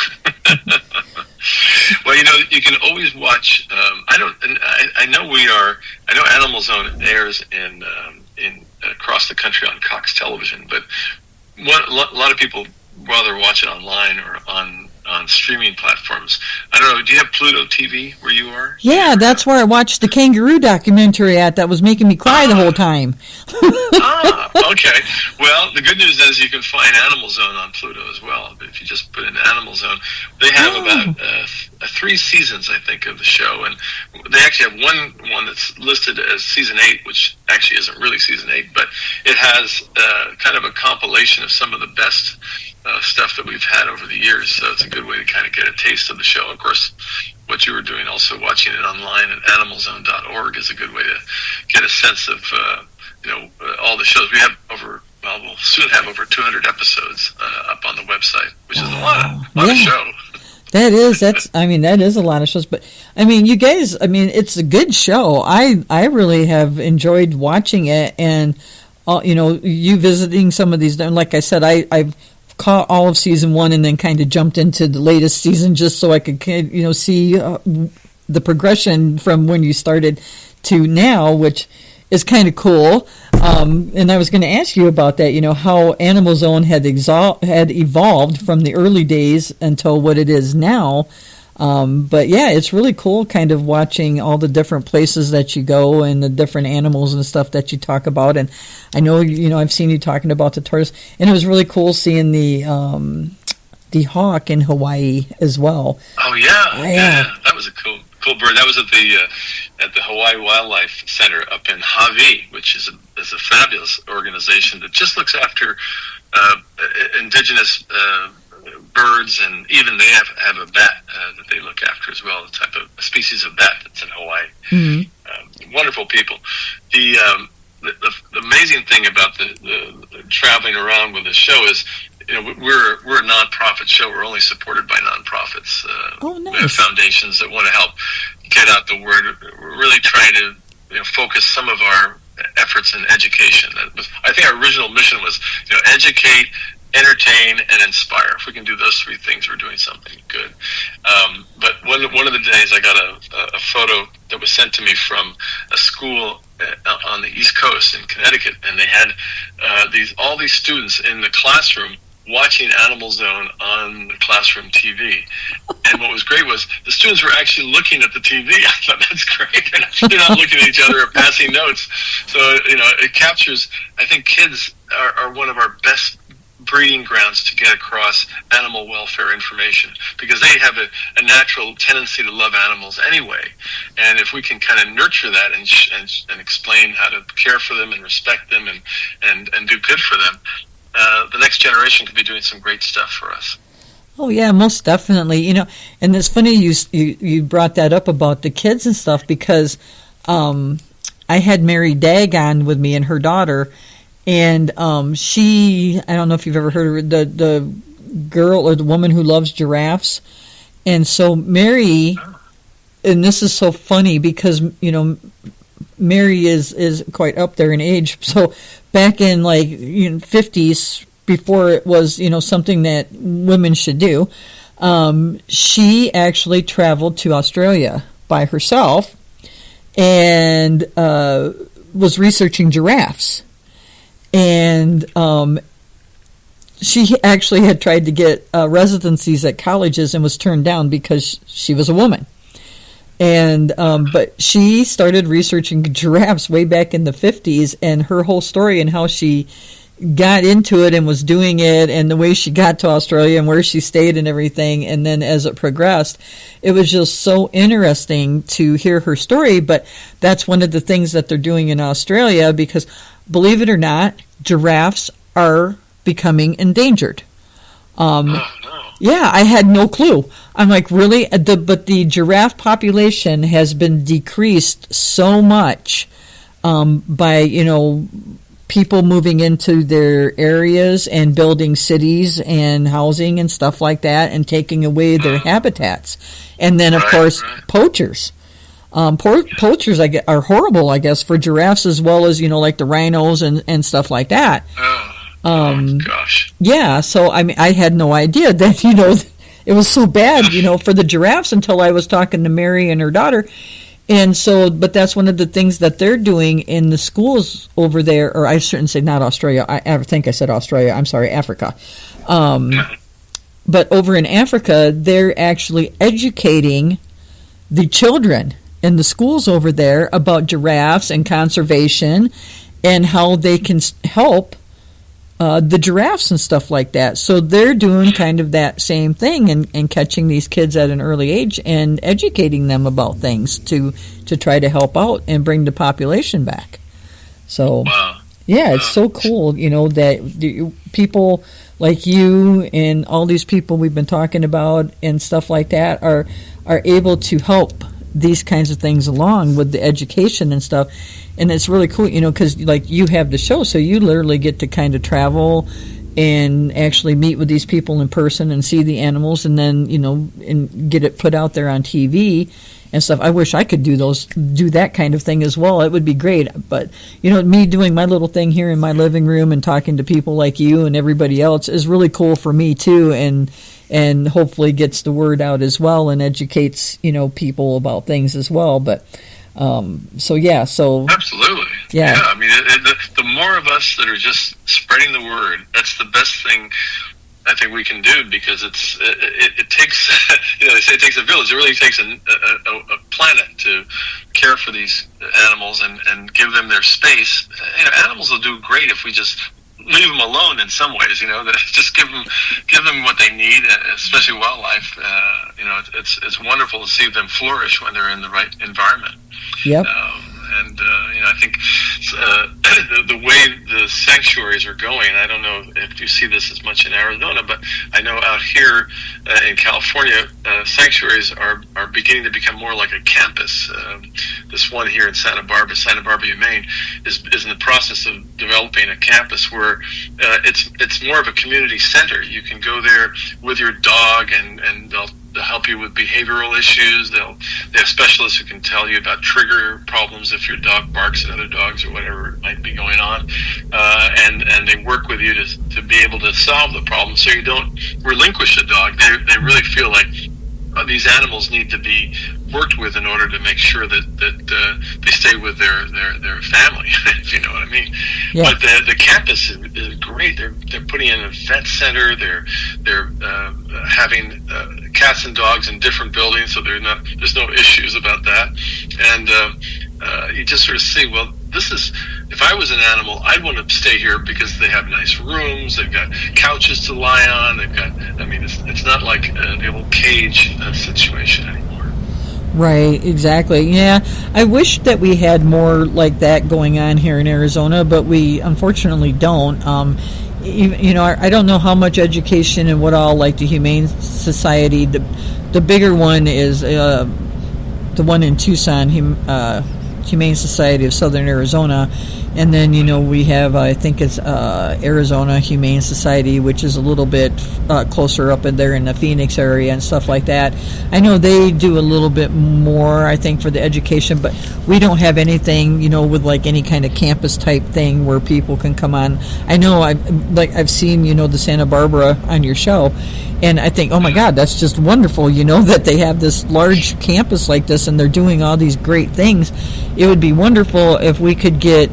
Well, you can always watch. I know Animal Zone airs in across the country on Cox Television, but a lot of people rather watch it online or on streaming platforms. I don't know. Do you have Pluto TV where you are? Yeah, that's where I watched the kangaroo documentary at. That was making me cry the whole time. Okay. Well, the good news is you can find Animal Zone on Pluto as well. If you just put in Animal Zone, they have about 3 seasons, I think, of the show, and they actually have one that's listed as season 8, which actually isn't really season 8, but it has kind of a compilation of some of the best stuff that we've had over the years. So it's a good way to kind of get a taste of the show. Of course, what you were doing, also watching it online at animalzone.org, is a good way to get a sense of all the shows. We have we'll soon have over 200 episodes up on the website, which is a lot of show. That is a lot of shows. But you guys, it's a good show. I really have enjoyed watching it, and you visiting some of these. Like I said, I've caught all of season 1 and then kind of jumped into the latest season just so I could see the progression from when you started to now, which is kind of cool. And I was going to ask you about that, how Animal Zone had evolved from the early days until what it is now. But yeah, it's really cool kind of watching all the different places that you go and the different animals and stuff that you talk about. And I know, I've seen you talking about the tortoise, and it was really cool seeing the hawk in Hawaii as well. Oh yeah. That was a cool bird. That was at the Hawaii Wildlife Center up in Hawaii, which is a fabulous organization that just looks after indigenous birds, and even they have a bat that they look after as well, the type of a species of bat that's in Hawaii. Mm-hmm. Wonderful people. The amazing thing about the traveling around with the show is, we're a nonprofit show. We're only supported by nonprofits. Nice. We have foundations that want to help get out the word. We're really trying to focus some of our efforts in education. I think our original mission was educate, entertain, and inspire. If we can do those 3 things, we're doing something good. But one of the days I got a photo that was sent to me from a school on the East Coast in Connecticut, and they had all these students in the classroom watching Animal Zone on the classroom TV. And what was great was the students were actually looking at the TV. I thought, that's great. They're not looking at each other or passing notes. So, it captures, I think kids are one of our best breeding grounds to get across animal welfare information, because they have a natural tendency to love animals anyway. And if we can kind of nurture that and explain how to care for them and respect them and do good for them, the next generation could be doing some great stuff for us. Oh yeah, most definitely. You know, and it's funny you brought that up about the kids and stuff, because I had Mary Dagg on with me and her daughter, and she, I don't know if you've ever heard of her, the girl or the woman who loves giraffes. And so Mary, and this is so funny because, you know, Mary is quite up there in age. So back in 50s, before it was, something that women should do, she actually traveled to Australia by herself and was researching giraffes. And she actually had tried to get residencies at colleges and was turned down because she was a woman. And but she started researching giraffes way back in the 50s, and her whole story and how she got into it and was doing it, and the way she got to Australia and where she stayed and everything, and then as it progressed, it was just so interesting to hear her story. But that's one of the things that they're doing in Australia, because believe it or not, giraffes are becoming endangered. Yeah, I had no clue. I'm like, really? But the giraffe population has been decreased so much by, people moving into their areas and building cities and housing and stuff like that, and taking away their habitats. And then, of course, poachers. Poachers are horrible, I guess, for giraffes, as well as, like the rhinos and stuff like that. Gosh. Yeah, so I mean, I had no idea that, it was so bad, for the giraffes, until I was talking to Mary and her daughter. And so, but that's one of the things that they're doing in the schools over there, or I shouldn't say not Australia, I think I said Australia, I'm sorry, Africa. But over in Africa, they're actually educating the children in the schools over there about giraffes and conservation and how they can help the giraffes and stuff like that. So they're doing kind of that same thing, and catching these kids at an early age and educating them about things to try to help out and bring the population back. So, yeah, it's so cool, that people like you and all these people we've been talking about and stuff like that are able to help these kinds of things along with the education and stuff. And it's really cool, because like you have the show, so you literally get to kind of travel and actually meet with these people in person and see the animals, and then, and get it put out there on TV and stuff. I wish I could do that kind of thing as well. It would be great. But, me doing my little thing here in my living room and talking to people like you and everybody else is really cool for me too, and hopefully gets the word out as well and educates, people about things as well. But absolutely. Yeah. I mean, the more of us that are just spreading the word, that's the best thing I think we can do, because it takes, they say it takes a village. It really takes a planet to care for these animals and give them their space. Animals will do great if we just leave them alone in some ways, just give them what they need, especially wildlife. It's wonderful to see them flourish when they're in the right environment. Yep. I think the way the sanctuaries are going, I don't know if you see this as much in Arizona, but I know out here in California, sanctuaries are beginning to become more like a campus. This one here in Santa Barbara, Maine, is in the process of developing a campus where it's more of a community center. You can go there with your dog, and they'll help you with behavioral issues. They have specialists who can tell you about trigger problems if your dog barks at other dogs or whatever might be going on, and they work with you to be able to solve the problem, so you don't relinquish a dog. They really feel like these animals need to be worked with in order to make sure that they stay with their family, if you know what I mean. Yeah. But the campus is great. They're putting in a vet center. They're having cats and dogs in different buildings, so there's no issues about that. And you just sort of see, well, this is, if I was an animal, I'd want to stay here because they have nice rooms, they've got couches to lie on, they've got, I mean, it's not like the old cage situation anymore. Right, exactly. Yeah, I wish that we had more like that going on here in Arizona, but we unfortunately don't. I don't know how much education and what all, like the Humane Society, the bigger one is the one in Tucson, Humane Society of Southern Arizona, and then we have, I think it's Arizona Humane Society, which is a little bit closer up in there in the Phoenix area and stuff like that. I know they do a little bit more, I think, for the education, but we don't have anything with like any kind of campus type thing where people can come on. I know I've seen the Santa Barbara on your show, and I think, oh my God, that's just wonderful, that they have this large campus like this and they're doing all these great things. It would be wonderful if we could get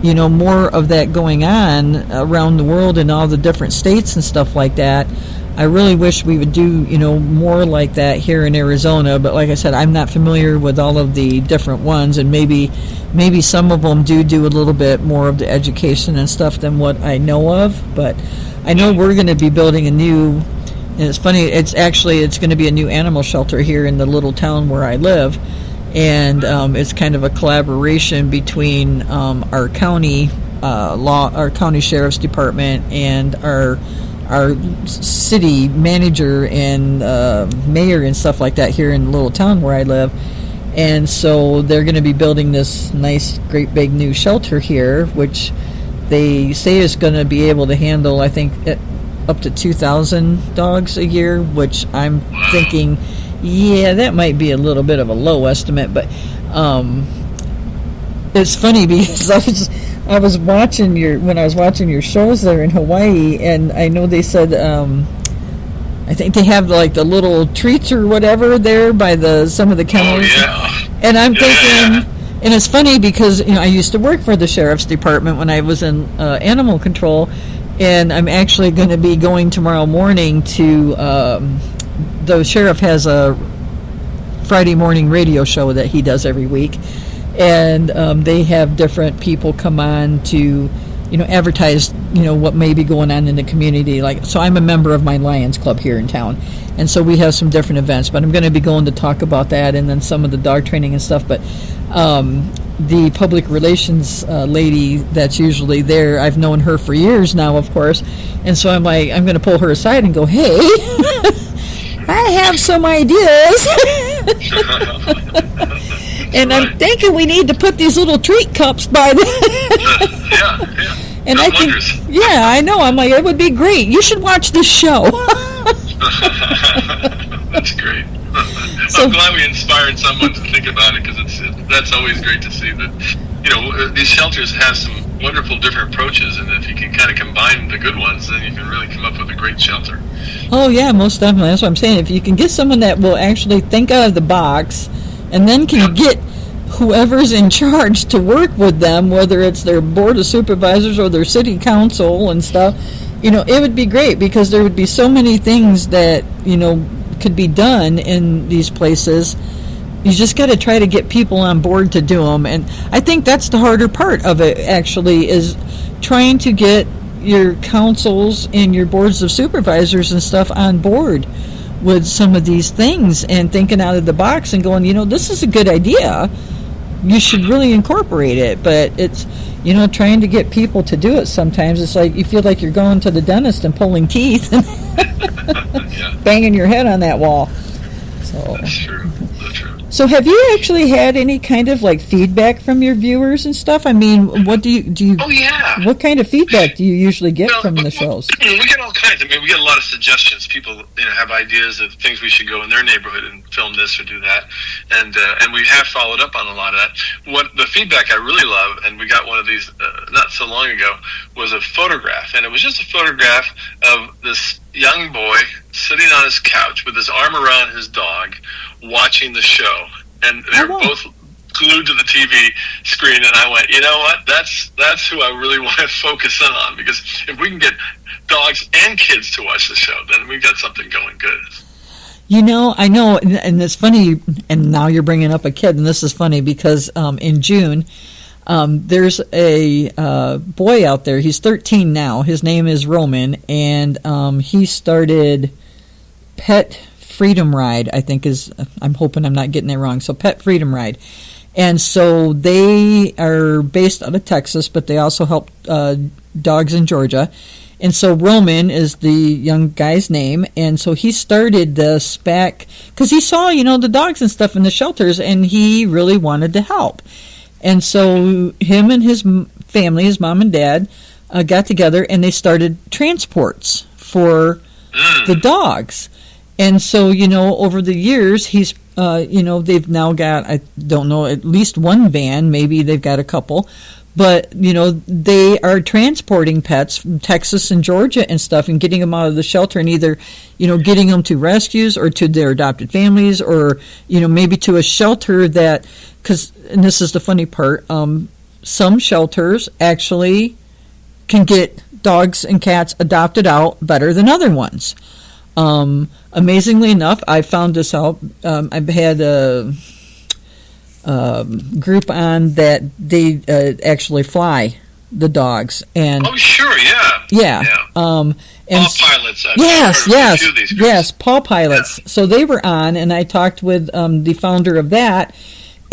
more of that going on around the world in all the different states and stuff like that. I really wish we would do, more like that here in Arizona. But like I said, I'm not familiar with all of the different ones, and maybe some of them do a little bit more of the education and stuff than what I know of. But I know we're going to be building a new, and it's funny, it's going to be a new animal shelter here in the little town where I live. And it's kind of a collaboration between our county our county sheriff's department and our city manager and mayor and stuff like that here in the little town where I live. And so they're going to be building this nice, great big new shelter here, which they say is going to be able to handle, I think, up to 2,000 dogs a year, which I'm thinking, yeah, that might be a little bit of a low estimate, but it's funny because I was watching your shows there in Hawaii, and I know they said I think they have like the little treats or whatever there by some of the kennels. Oh, yeah. And I'm thinking, and it's funny because I used to work for the sheriff's department when I was in animal control, and I'm actually going to be going tomorrow morning to. The sheriff has a Friday morning radio show that he does every week, and they have different people come on to, advertise, what may be going on in the community. Like, so I'm a member of my Lions Club here in town, and so we have some different events. But I'm going to be going to talk about that, and then some of the dog training and stuff. But the public relations lady that's usually there, I've known her for years now, of course, and so I'm going to pull her aside and go, hey. I have some ideas. And I'm thinking we need to put these little treat cups by the Yeah. And I think, yeah, I know. I'm like, it would be great. You should watch this show. That's great. I'm glad we inspired someone to think about it, because that's always great to see that, these shelters have some wonderful different approaches, and if you can kind of combine the good ones, then you can really come up with a great shelter. Oh, yeah, most definitely. That's what I'm saying. If you can get someone that will actually think out of the box and then can get whoever's in charge to work with them, whether it's their board of supervisors or their city council and stuff, it would be great, because there would be so many things that, could be done in these places. You just got to try to get people on board to do them. And I think that's the harder part of it, actually, is trying to get your councils and your boards of supervisors and stuff on board with some of these things and thinking out of the box and going, this is a good idea. You should really incorporate it. But it's, trying to get people to do it sometimes. It's like you feel like you're going to the dentist and pulling teeth and banging your head on that wall. So. That's true. So have you actually had any kind of like feedback from your viewers and stuff? I mean, what do you? Oh, yeah. What kind of feedback do you usually get from the shows? We get all kinds. I mean, we get a lot of suggestions. People, have ideas of things we should go in their neighborhood and film this or do that, and we have followed up on a lot of that. What the feedback I really love, and we got one of these not so long ago, was a photograph, and it was just a photograph of this young boy sitting on his couch with his arm around his dog, watching the show, and they're both glued to the TV screen. And I went, you know what? That's who I really want to focus in on, because if we can get dogs and kids to watch the show, then we've got something going good. I know, and it's funny. And now you're bringing up a kid, and this is funny because in June, There's a boy out there. He's 13 now. His name is Roman, and he started Pet Freedom Ride, I think I'm hoping I'm not getting it wrong. So Pet Freedom Ride. And so they are based out of Texas, but they also help dogs in Georgia. And so Roman is the young guy's name. And so he started this back because he saw, the dogs and stuff in the shelters, and he really wanted to help. And so him and his family, his mom and dad, got together and they started transports for the dogs. And so, over the years, he's, they've now got, I don't know, at least one van, maybe they've got a couple, but, they are transporting pets from Texas and Georgia and stuff and getting them out of the shelter and either, getting them to rescues or to their adopted families or, maybe to a shelter that, and this is the funny part, some shelters actually can get dogs and cats adopted out better than other ones. Amazingly enough, I found this out. I've had a group on that they actually fly the dogs, and sure, yeah. And Paw pilots. Yes, paw pilots. Yeah. So they were on, and I talked with the founder of that,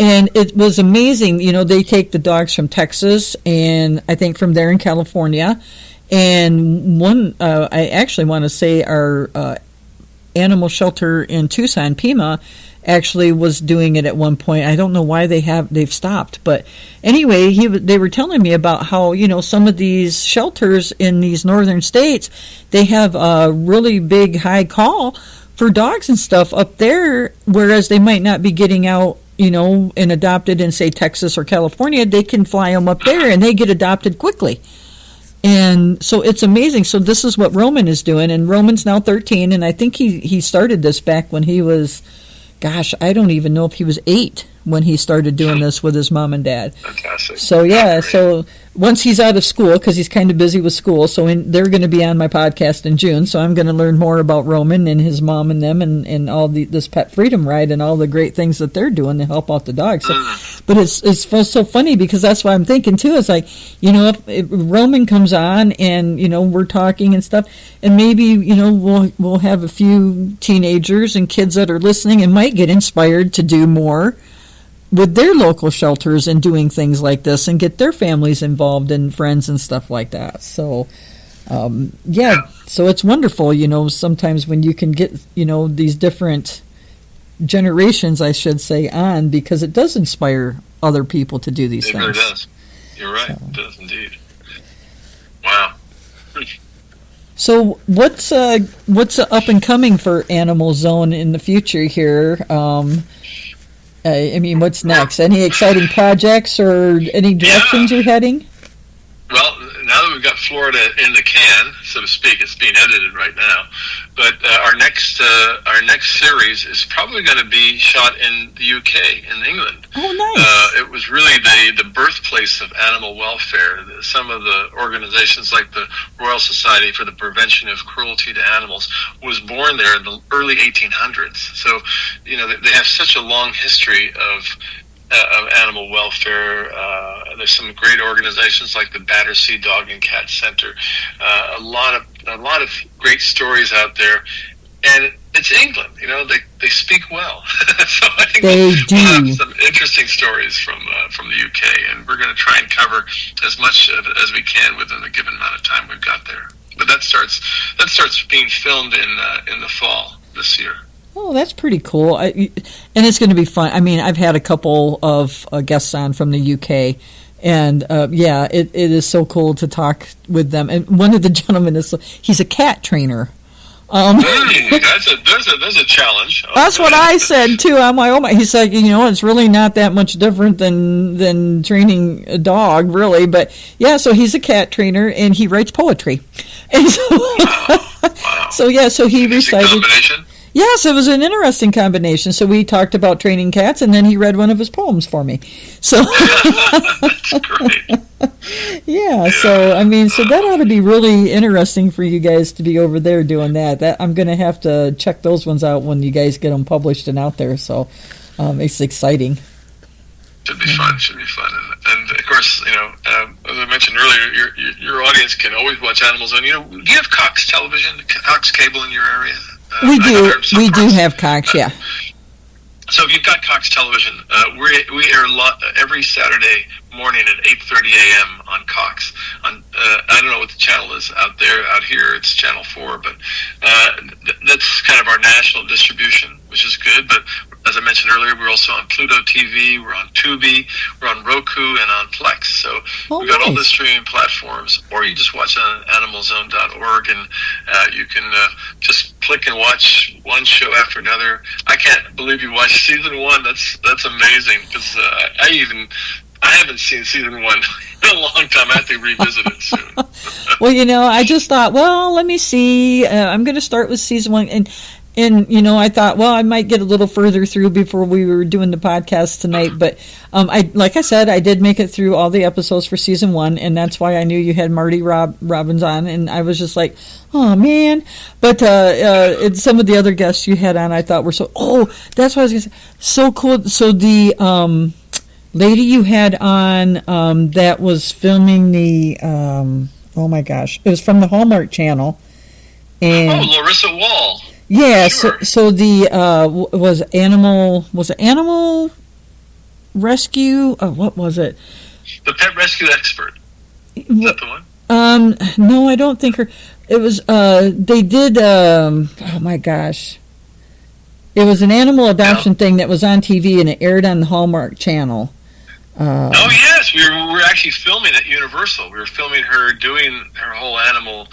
and it was amazing. They take the dogs from Texas, and I think from there in California. And one, I actually want to say our animal shelter in Tucson, Pima, actually was doing it at one point. I don't know why they've stopped, but anyway, they were telling me about how some of these shelters in these northern states, they have a really big high call for dogs and stuff up there, whereas they might not be getting out. And adopted in say Texas or California, they can fly them up there and they get adopted quickly. And so it's amazing. So this is what Roman is doing, and Roman's now 13, and I think he started this back when he was, I don't even know if he was 8 when he started doing this with his mom and dad. Fantastic. So so once he's out of school, because he's kind of busy with school, so they're going to be on my podcast in June, so I'm going to learn more about Roman and his mom and them and all this Pet Freedom Ride and all the great things that they're doing to help out the dogs. So, but it's so funny because that's what I'm thinking too. It's like, if Roman comes on and, we're talking and stuff, and maybe, we'll have a few teenagers and kids that are listening and might get inspired to do more with their local shelters and doing things like this and get their families involved and friends and stuff like that. So, so it's wonderful, sometimes when you can get, these different generations, I should say, on, because it does inspire other people to do these things. It really does. You're right. It does indeed. Wow. So what's up and coming for Animal Zone in the future here? What's next? Any exciting projects or any directions you're heading? Well, now that we've got Florida in the can, so to speak, it's being edited right now. But our next series is probably going to be shot in the UK, in England. Oh, nice! It was really the birthplace of animal welfare. Some of the organizations, like the Royal Society for the Prevention of Cruelty to Animals, was born there in the early 1800s. So, they have such a long history of animal welfare. There's some great organizations like the Battersea Dog and Cat Center. A lot of great stories out there, and it's England. They speak well, so I think we'll have some interesting stories from the UK, and we're going to try and cover as much as we can within the given amount of time we've got there. But that starts being filmed in the fall this year. Oh, that's pretty cool. And it's going to be fun. I've had a couple of guests on from the UK, and it is so cool to talk with them. And one of the gentlemen he's a cat trainer. That's a challenge. That's what I said too. I'm like, oh my. He said, it's really not that much different than training a dog, really. But yeah, so he's a cat trainer and he writes poetry, and so wow. So he recited. Combination? Yes, it was an interesting combination. So we talked about training cats, and then he read one of his poems for me. So that's great. Yeah, so so that ought to be really interesting for you guys to be over there doing that. That I'm going to have to check those ones out when you guys get them published and out there. So it's exciting. Should be fun. Should be fun. And of course, as I mentioned earlier, your audience can always watch Animal Zone. Do you have Cox Television, Cox Cable in your area? We do. We do have Cox. Yeah. So if you've got Cox Television, we air every Saturday morning at 8:30 a.m. on Cox. I don't know what the channel is out there. Out here, it's Channel 4, but that's kind of our national distribution, which is good. But as I mentioned earlier, we're also on Pluto TV, we're on Tubi, we're on Roku, and on Plex. So we've got all the streaming platforms, or you just watch on animalzone.org, and you can just click and watch one show after another. I can't believe you watched season 1. That's amazing, because I haven't seen season 1 in a long time. I have to revisit it soon. Well, I just thought, let me see. I'm going to start with season 1, and I thought, I might get a little further through before we were doing the podcast tonight. But like I said, I did make it through all the episodes for season 1, and that's why I knew you had Marty Robbins on, and I was just like, oh man. But some of the other guests you had on, I thought were that's what I was going to say, so cool. So the lady you had on that was filming the oh my gosh, it was from the Hallmark Channel, and Larissa Wall. Yeah, sure. So the was it Animal Rescue? What was it? The Pet Rescue Expert. Is that the one? No, I don't think her. It was. They did. Oh my gosh! It was an animal adoption thing that was on TV, and it aired on the Hallmark Channel. Oh yes, we were actually filming at Universal. We were filming her doing her whole animal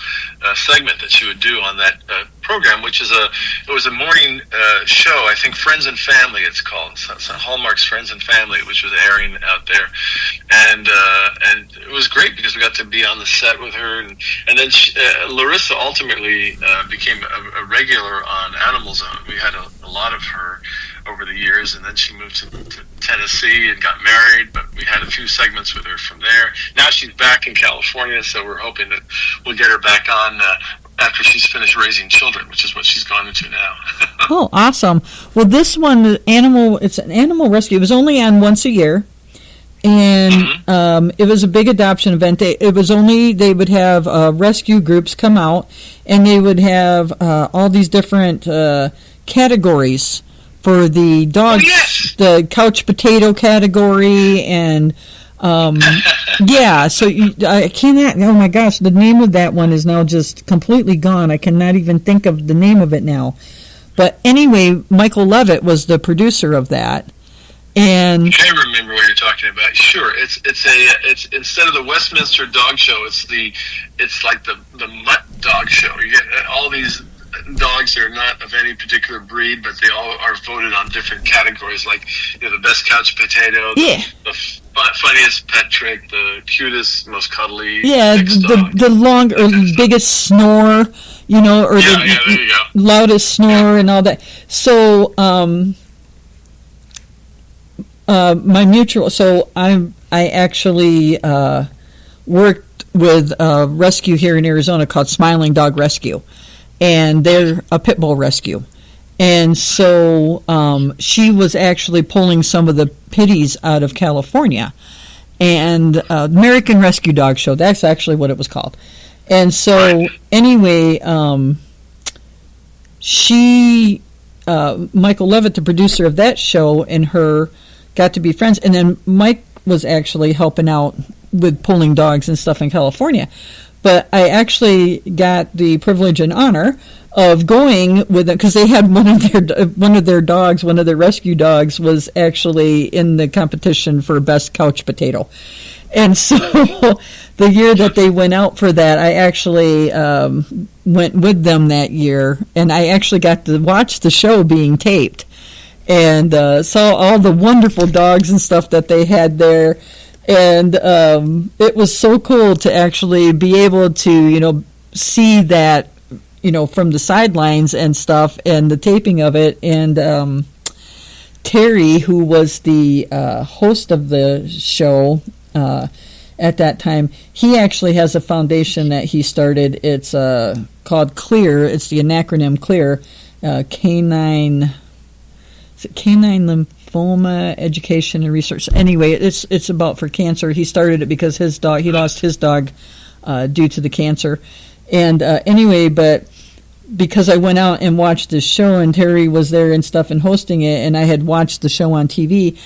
segment that she would do on that program, which is it was a morning show. I think Friends and Family it's called. So Hallmark's Friends and Family, which was airing out there, and it was great because we got to be on the set with her, and then Larissa ultimately became a regular on Animal Zone. We had a lot of her over the years, and then she moved to Tennessee and got married, but we had a few segments with her from there. Now she's back in California, so we're hoping that we'll get her back on after she's finished raising children, which is what she's gone into now. Oh, awesome. Well, this one, it's an animal rescue. It was only on once a year, and it was a big adoption event. They would have rescue groups come out, and they would have all these different categories for the dogs, the couch potato category, and so I cannot, oh my gosh, the name of that one is now just completely gone. I cannot even think of the name of it now. But anyway, Michael Levitt was the producer of that. And I remember what you're talking about. Sure, it's instead of the Westminster Dog Show, it's like the Mutt Dog Show. You get all these dogs that are not of any particular breed, but they all are voted on different categories, like the best couch potato, the funniest pet trick, the cutest, most cuddly, the long or biggest snore, or the loudest snore and all that. So my mutual, so I actually worked with a rescue here in Arizona called Smiling Dog Rescue. And they're a pit bull rescue. And so she was actually pulling some of the pitties out of California. And American Rescue Dog Show, that's actually what it was called. And so anyway, Michael Levitt, the producer of that show, and her got to be friends. And then Mike was actually helping out with pulling dogs and stuff in California. But I actually got the privilege and honor of going with them because they had one of their dogs, one of their rescue dogs, was actually in the competition for best couch potato. And so the year that they went out for that, I actually went with them that year, and I actually got to watch the show being taped and saw all the wonderful dogs and stuff that they had there. And it was so cool to actually be able to, see that, from the sidelines and stuff and the taping of it. And Terry, who was the host of the show at that time, he actually has a foundation that he started. It's called CLEAR. It's the acronym CLEAR, Canine lymphoma education and research. Anyway, it's about for cancer. He started it because he lost his dog due to the cancer. And anyway, but because I went out and watched this show and Terry was there and stuff and hosting it, and I had watched the show on TV.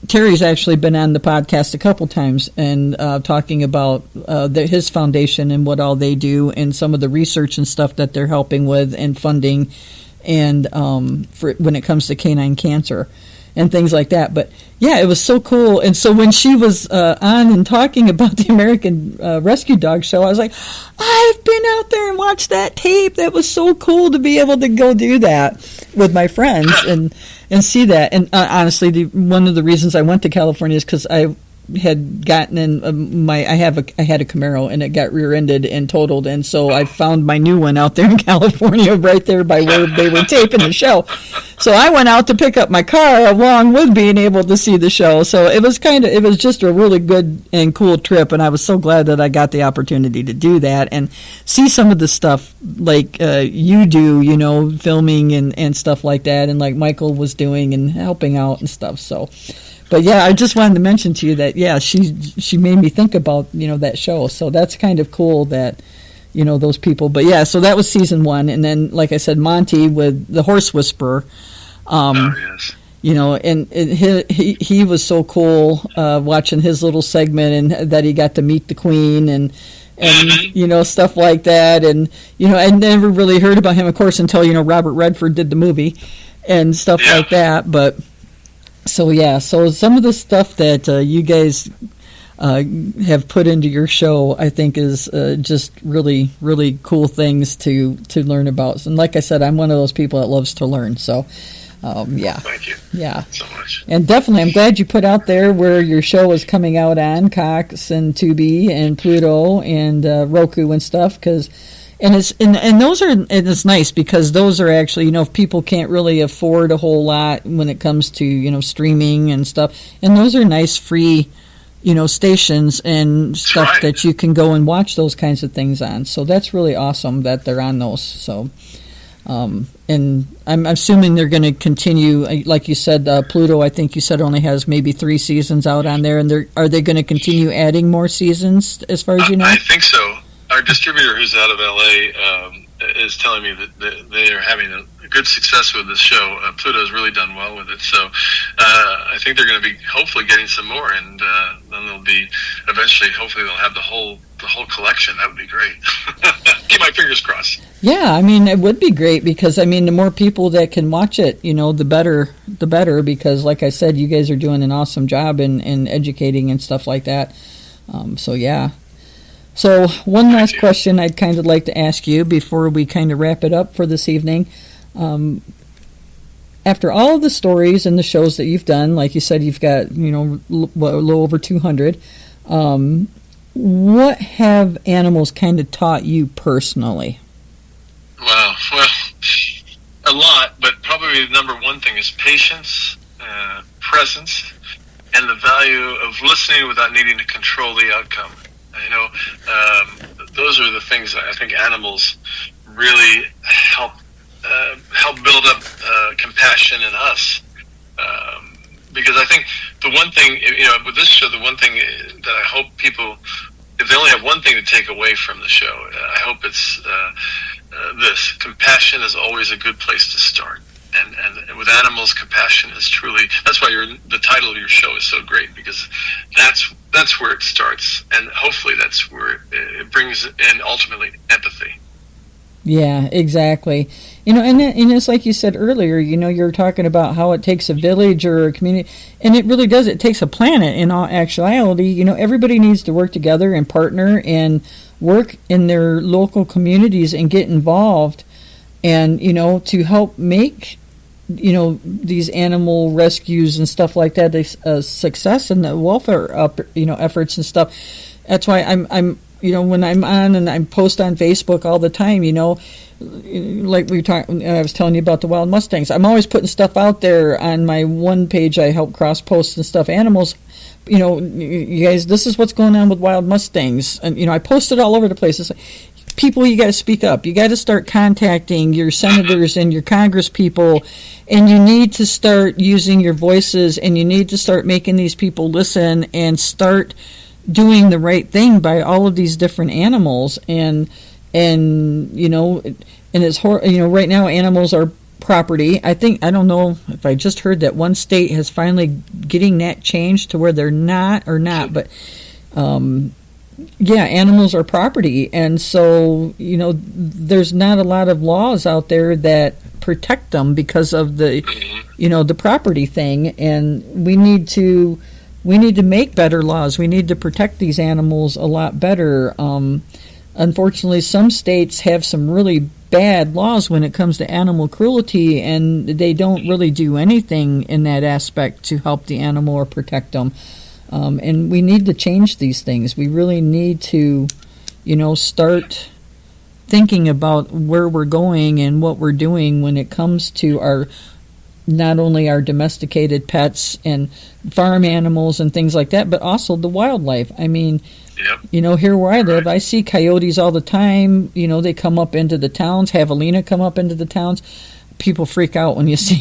Terry's actually been on the podcast a couple times and talking about his foundation and what all they do and some of the research and stuff that they're helping with and funding, and for when it comes to canine cancer and things like that. But yeah, it was so cool. And so when she was on and talking about the American Rescue Dog Show, I was like, I've been out there and watched that tape. That was so cool to be able to go do that with my friends and see that. And honestly, one of the reasons I went to California is because I had gotten in I had a Camaro and it got rear-ended and totaled, and so I found my new one out there in California, right there by where they were taping the show. So I went out to pick up my car along with being able to see the show. So it was just a really good and cool trip, and I was so glad that I got the opportunity to do that and see some of the stuff like you do, filming and stuff like that, and like Michael was doing and helping out and stuff. So. But yeah, I just wanted to mention to you that, yeah, she made me think about, that show. So that's kind of cool that, those people. But yeah, so that was season 1. And then, like I said, Monty with the Horse Whisperer. Yes. And he was so cool watching his little segment and that he got to meet the Queen and stuff like that. And, I never really heard about him, of course, until, Robert Redford did the movie and stuff like that. But... So some of the stuff that you guys have put into your show, I think, is just really, really cool things to learn about. And like I said, I'm one of those people that loves to learn. So, Thank you. Yeah. So much. And definitely, I'm glad you put out there where your show is coming out on Cox and Tubi and Pluto and Roku and stuff, because... And it's nice because those are actually, if people can't really afford a whole lot when it comes to, streaming and stuff, and those are nice free, stations and stuff that you can go and watch those kinds of things on. So that's really awesome that they're on those. So, and I'm assuming they're going to continue, like you said, Pluto, I think you said only has maybe 3 seasons out on there, and are they going to continue adding more seasons as far as you know? I think so. Our distributor, who's out of LA, is telling me that they are having a good success with this show. Pluto's really done well with it, so I think they're going to be hopefully getting some more, and then they'll be eventually. Hopefully, they'll have the whole collection. That would be great. Keep my fingers crossed. Yeah, I mean, it would be great because the more people that can watch it, the better. Because, like I said, you guys are doing an awesome job in educating and stuff like that. So yeah. So one last question I'd kind of like to ask you before we kind of wrap it up for this evening. After all of the stories and the shows that you've done, like you said, you've got, a little over 200, what have animals kind of taught you personally? Wow. Well, a lot, but probably the number one thing is patience, presence, and the value of listening without needing to control the outcome. Those are the things that I think animals really help build up compassion in us. Because I think the one thing, with this show, the one thing that I hope people, if they only have one thing to take away from the show, I hope it's this: compassion is always a good place to start. And with animals, compassion is truly, that's why the title of your show is so great, because that's where it starts, and hopefully that's where it brings in ultimately empathy. Yeah, exactly. And it's like you said earlier, you're talking about how it takes a village or a community, and it really does. It takes a planet in all actuality. Everybody needs to work together and partner and work in their local communities and get involved and, to help make these animal rescues and stuff like that, success and the welfare efforts and stuff. That's why I'm when I'm on and I post on Facebook all the time, like I was telling you about the wild mustangs. I'm always putting stuff out there on my one page. I help cross post and stuff. Animals, you guys, this is what's going on with wild mustangs, and I post it all over the place. It's like, people, you got to speak up. You got to start contacting your senators and your Congress people, and you need to start using your voices, and you need to start making these people listen and start doing the right thing by all of these different animals. And you know, and it's right now animals are property. I don't know if I just heard that one state has finally getting that changed to where they're not or not, but yeah, animals are property. And so, you know, there's not a lot of laws out there that protect them because of the, you know, the property thing. And we need to make better laws. We need to protect these animals a lot better. Unfortunately, some states have some really bad laws when it comes to animal cruelty, and they don't really do anything in that aspect to help the animal or protect them. And we need to change these things. We really need to, you know, start thinking about where we're going and what we're doing when it comes to not only our domesticated pets and farm animals and things like that, but also the wildlife. I mean, you know, here where I live, I see coyotes all the time. You know, they come up into the towns. Javelina come up into the towns. People freak out when you see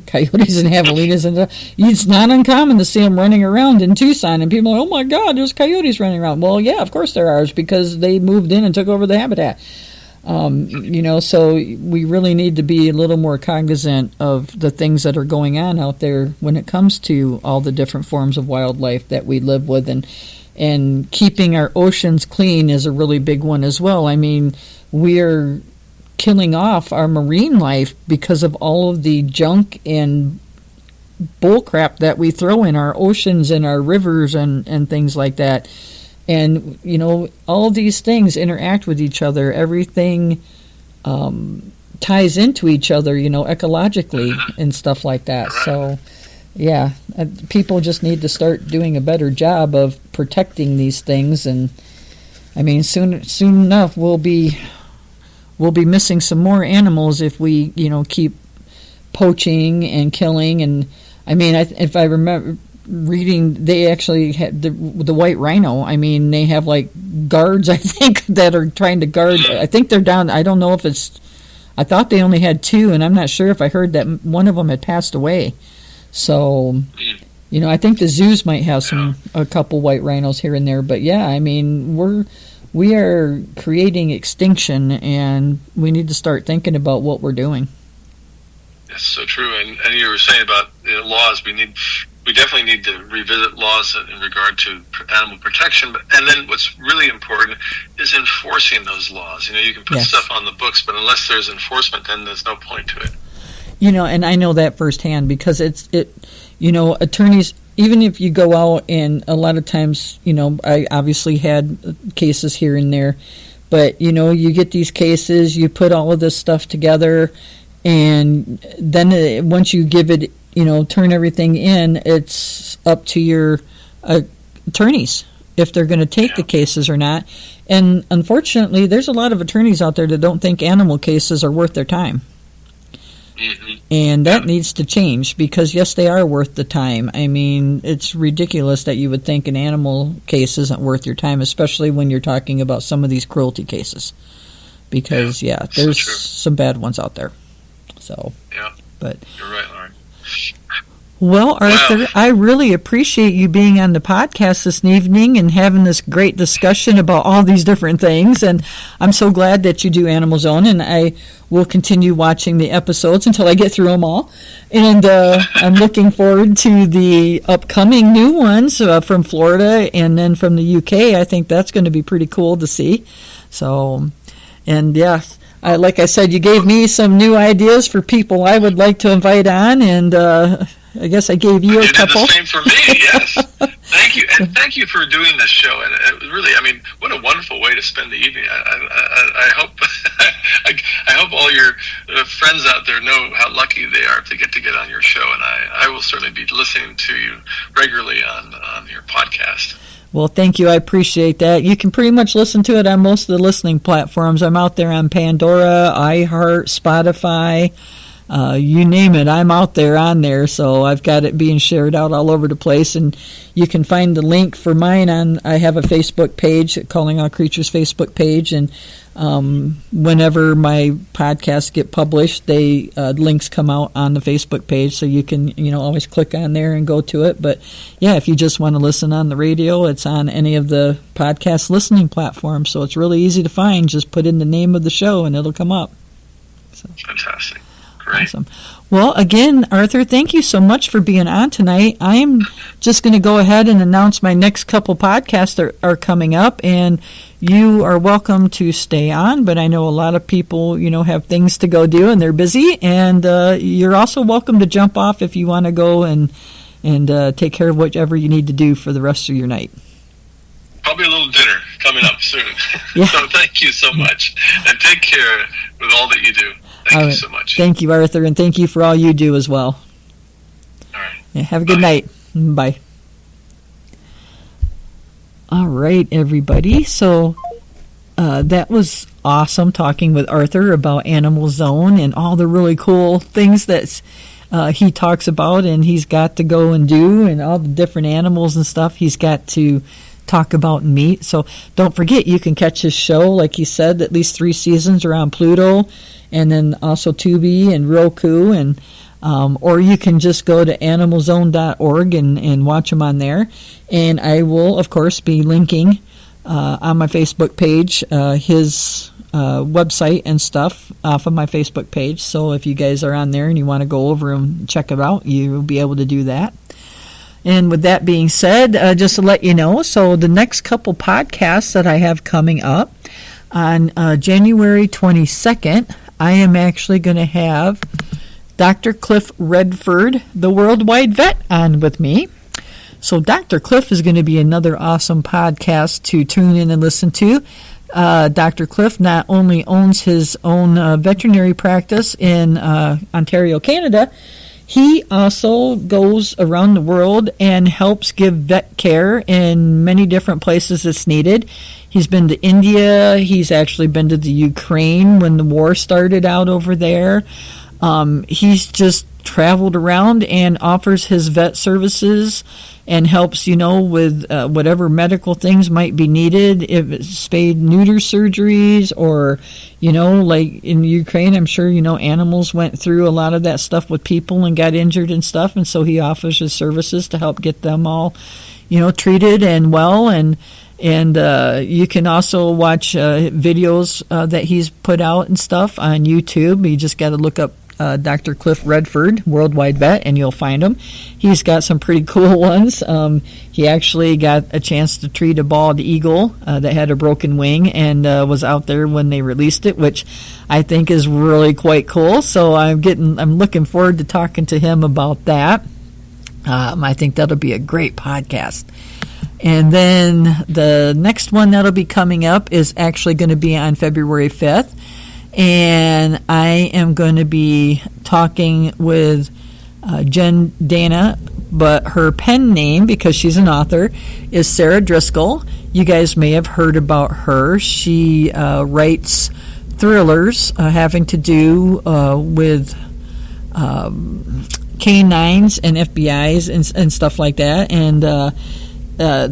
coyotes and javelinas. And it's not uncommon to see them running around in Tucson. And people are like, oh, my God, there's coyotes running around. Well, yeah, of course there are, because they moved in and took over the habitat. You know, so we really need to be a little more cognizant of the things that are going on out there when it comes to all the different forms of wildlife that we live with. And keeping our oceans clean is a really big one as well. I mean, we're killing off our marine life because of all of the junk and bullcrap that we throw in our oceans and our rivers and things like that. And, you know, all these things interact with each other. Everything ties into each other, you know, ecologically and stuff like that. So, yeah, people just need to start doing a better job of protecting these things. And, I mean, soon enough, we'll be missing some more animals if we, you know, keep poaching and killing. And, I mean, if I remember reading, they actually had the white rhino. I mean, they have like guards, I think, that are trying to guard. I think they're down. I don't know if it's. I thought they only had 2, and I'm not sure if I heard that one of them had passed away. So, you know, I think the zoos might have a couple white rhinos here and there. But yeah, I mean, we are creating extinction, and we need to start thinking about what we're doing. That's so true. And you were saying about laws. We definitely need to revisit laws in regard to animal protection. And then what's really important is enforcing those laws. You know, you can put stuff on the books, but unless there's enforcement, then there's no point to it. You know, and I know that firsthand because you know, attorneys, even if you go out and a lot of times, you know, I obviously had cases here and there, but, you know, you get these cases, you put all of this stuff together, and then once you give it, you know, turn everything in, it's up to your attorneys if they're going to take the cases or not. And unfortunately, there's a lot of attorneys out there that don't think animal cases are worth their time. And that needs to change because, yes, they are worth the time. I mean, it's ridiculous that you would think an animal case isn't worth your time, especially when you're talking about some of these cruelty cases. Because, there's some bad ones out there. So, but you're right, Lauren. Well, Arthur, I really appreciate you being on the podcast this evening and having this great discussion about all these different things. And I'm so glad that you do Animal Zone, and I will continue watching the episodes until I get through them all. And I'm looking forward to the upcoming new ones from Florida and then from the UK. I think that's going to be pretty cool to see. So, and like I said, you gave me some new ideas for people I would like to invite on, and I guess I gave you a couple. You did the same for me, yes. Thank you, and thank you for doing this show. And it was really, I mean, what a wonderful way to spend the evening. I hope, I hope all your friends out there know how lucky they are to get on your show. And I will certainly be listening to you regularly on your podcast. Well, thank you. I appreciate that. You can pretty much listen to it on most of the listening platforms. I'm out there on Pandora, iHeart, Spotify. you name it, I'm out there on there. So I've got it being shared out all over the place, and you can find the link for mine I have a Facebook page, Calling All Creatures Facebook page, and whenever my podcasts get published, they links come out on the Facebook page, so you can always click on there and go to it. But yeah, if you just want to listen on the radio, it's on any of the podcast listening platforms, so it's really easy to find. Just put in the name of the show and it'll come up. So. Fantastic. Great. Awesome. Well, again, Arthur, thank you so much for being on tonight. I am just going to go ahead and announce my next couple podcasts are coming up, and you are welcome to stay on, but I know a lot of people, have things to go do and they're busy, and you're also welcome to jump off if you want to go and take care of whatever you need to do for the rest of your night. Probably a little dinner coming up soon. Yeah. So thank you so much, and take care with all that you do. Thank you so much. Thank you, Arthur, and thank you for all you do as well. All right. Yeah, have a good night. Bye. All right, everybody. So that was awesome talking with Arthur about Animal Zone and all the really cool things that he talks about and he's got to go and do, and all the different animals and stuff he's got to talk about and meet. So don't forget, you can catch his show, like he said, at least 3 seasons are on Pluto, and then also Tubi and Roku, and or you can just go to animalzone.org and watch them on there. And I will, of course, be linking on my Facebook page his website and stuff off of my Facebook page. So if you guys are on there and you want to go over and check it out, you'll be able to do that. And with that being said, just to let you know, so the next couple podcasts that I have coming up on January 22nd, I am actually going to have Dr. Cliff Redford, the Worldwide Vet, on with me. So Dr. Cliff is going to be another awesome podcast to tune in and listen to. Dr. Cliff not only owns his own veterinary practice in Ontario, Canada, he also goes around the world and helps give vet care in many different places that's needed. He's been to India. He's actually been to the Ukraine when the war started out over there. He's just traveled around and offers his vet services and helps, with whatever medical things might be needed, if it's spayed neuter surgeries or, like in Ukraine, I'm sure, animals went through a lot of that stuff with people and got injured and stuff. And so he offers his services to help get them all, treated and well. And you can also watch videos that he's put out and stuff on YouTube. You just got to look up Dr. Cliff Redford, Worldwide Vet, and you'll find him. He's got some pretty cool ones. He actually got a chance to treat a bald eagle that had a broken wing and was out there when they released it, which I think is really quite cool. So I'm looking forward to talking to him about that. I think that'll be a great podcast. And then the next one that'll be coming up is actually going to be on February 5th. And I am going to be talking with Jen Dana, but her pen name, because she's an author, is Sarah Driscoll. You guys may have heard about her. She writes thrillers having to do with canines and FBIs and stuff like that. And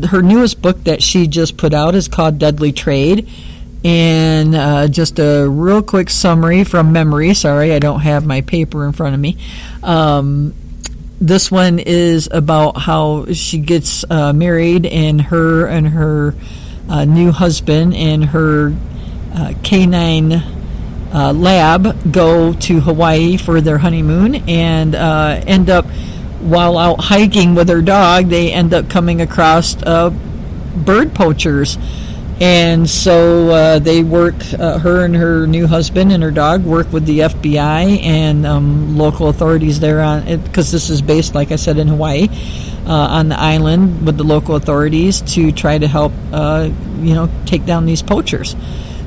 her newest book that she just put out is called Deadly Trade. And just a real quick summary from memory. Sorry, I don't have my paper in front of me. This one is about how she gets married, and her new husband and her canine lab go to Hawaii for their honeymoon, and end up, while out hiking with her dog, they end up coming across bird poachers. And so they work, her and her new husband and her dog work with the FBI and local authorities there on it, because this is based, like I said, in Hawaii, on the island with the local authorities to try to help, take down these poachers.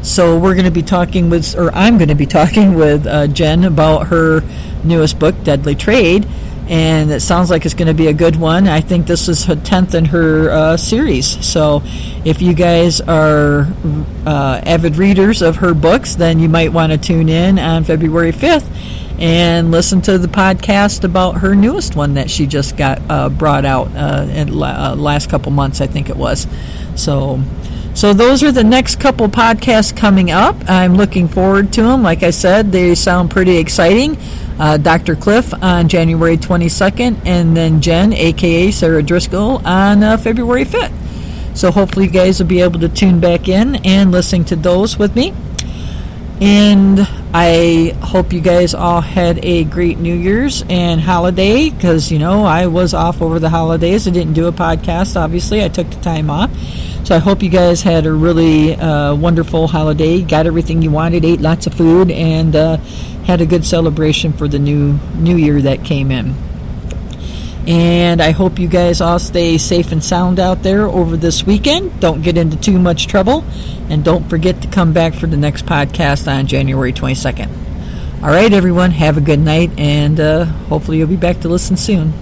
So we're going to be talking with, or I'm going to be talking with Jen about her newest book, Deadly Trade. And it sounds like it's going to be a good one. I think this is her 10th in her series. So if you guys are avid readers of her books, then you might want to tune in on February 5th and listen to the podcast about her newest one that she just got brought out in last couple months, I think it was. So those are the next couple podcasts coming up. I'm looking forward to them. Like I said, they sound pretty exciting. Dr. Cliff on January 22nd, and then Jen, a.k.a. Sarah Driscoll, on February 5th. So hopefully you guys will be able to tune back in and listen to those with me. And I hope you guys all had a great New Year's and holiday, because, I was off over the holidays. I didn't do a podcast, obviously. I took the time off. So I hope you guys had a really wonderful holiday, got everything you wanted, ate lots of food, and had a good celebration for the new year that came in. And I hope you guys all stay safe and sound out there over this weekend. Don't get into too much trouble. And don't forget to come back for the next podcast on January 22nd. All right, everyone, have a good night, and hopefully you'll be back to listen soon.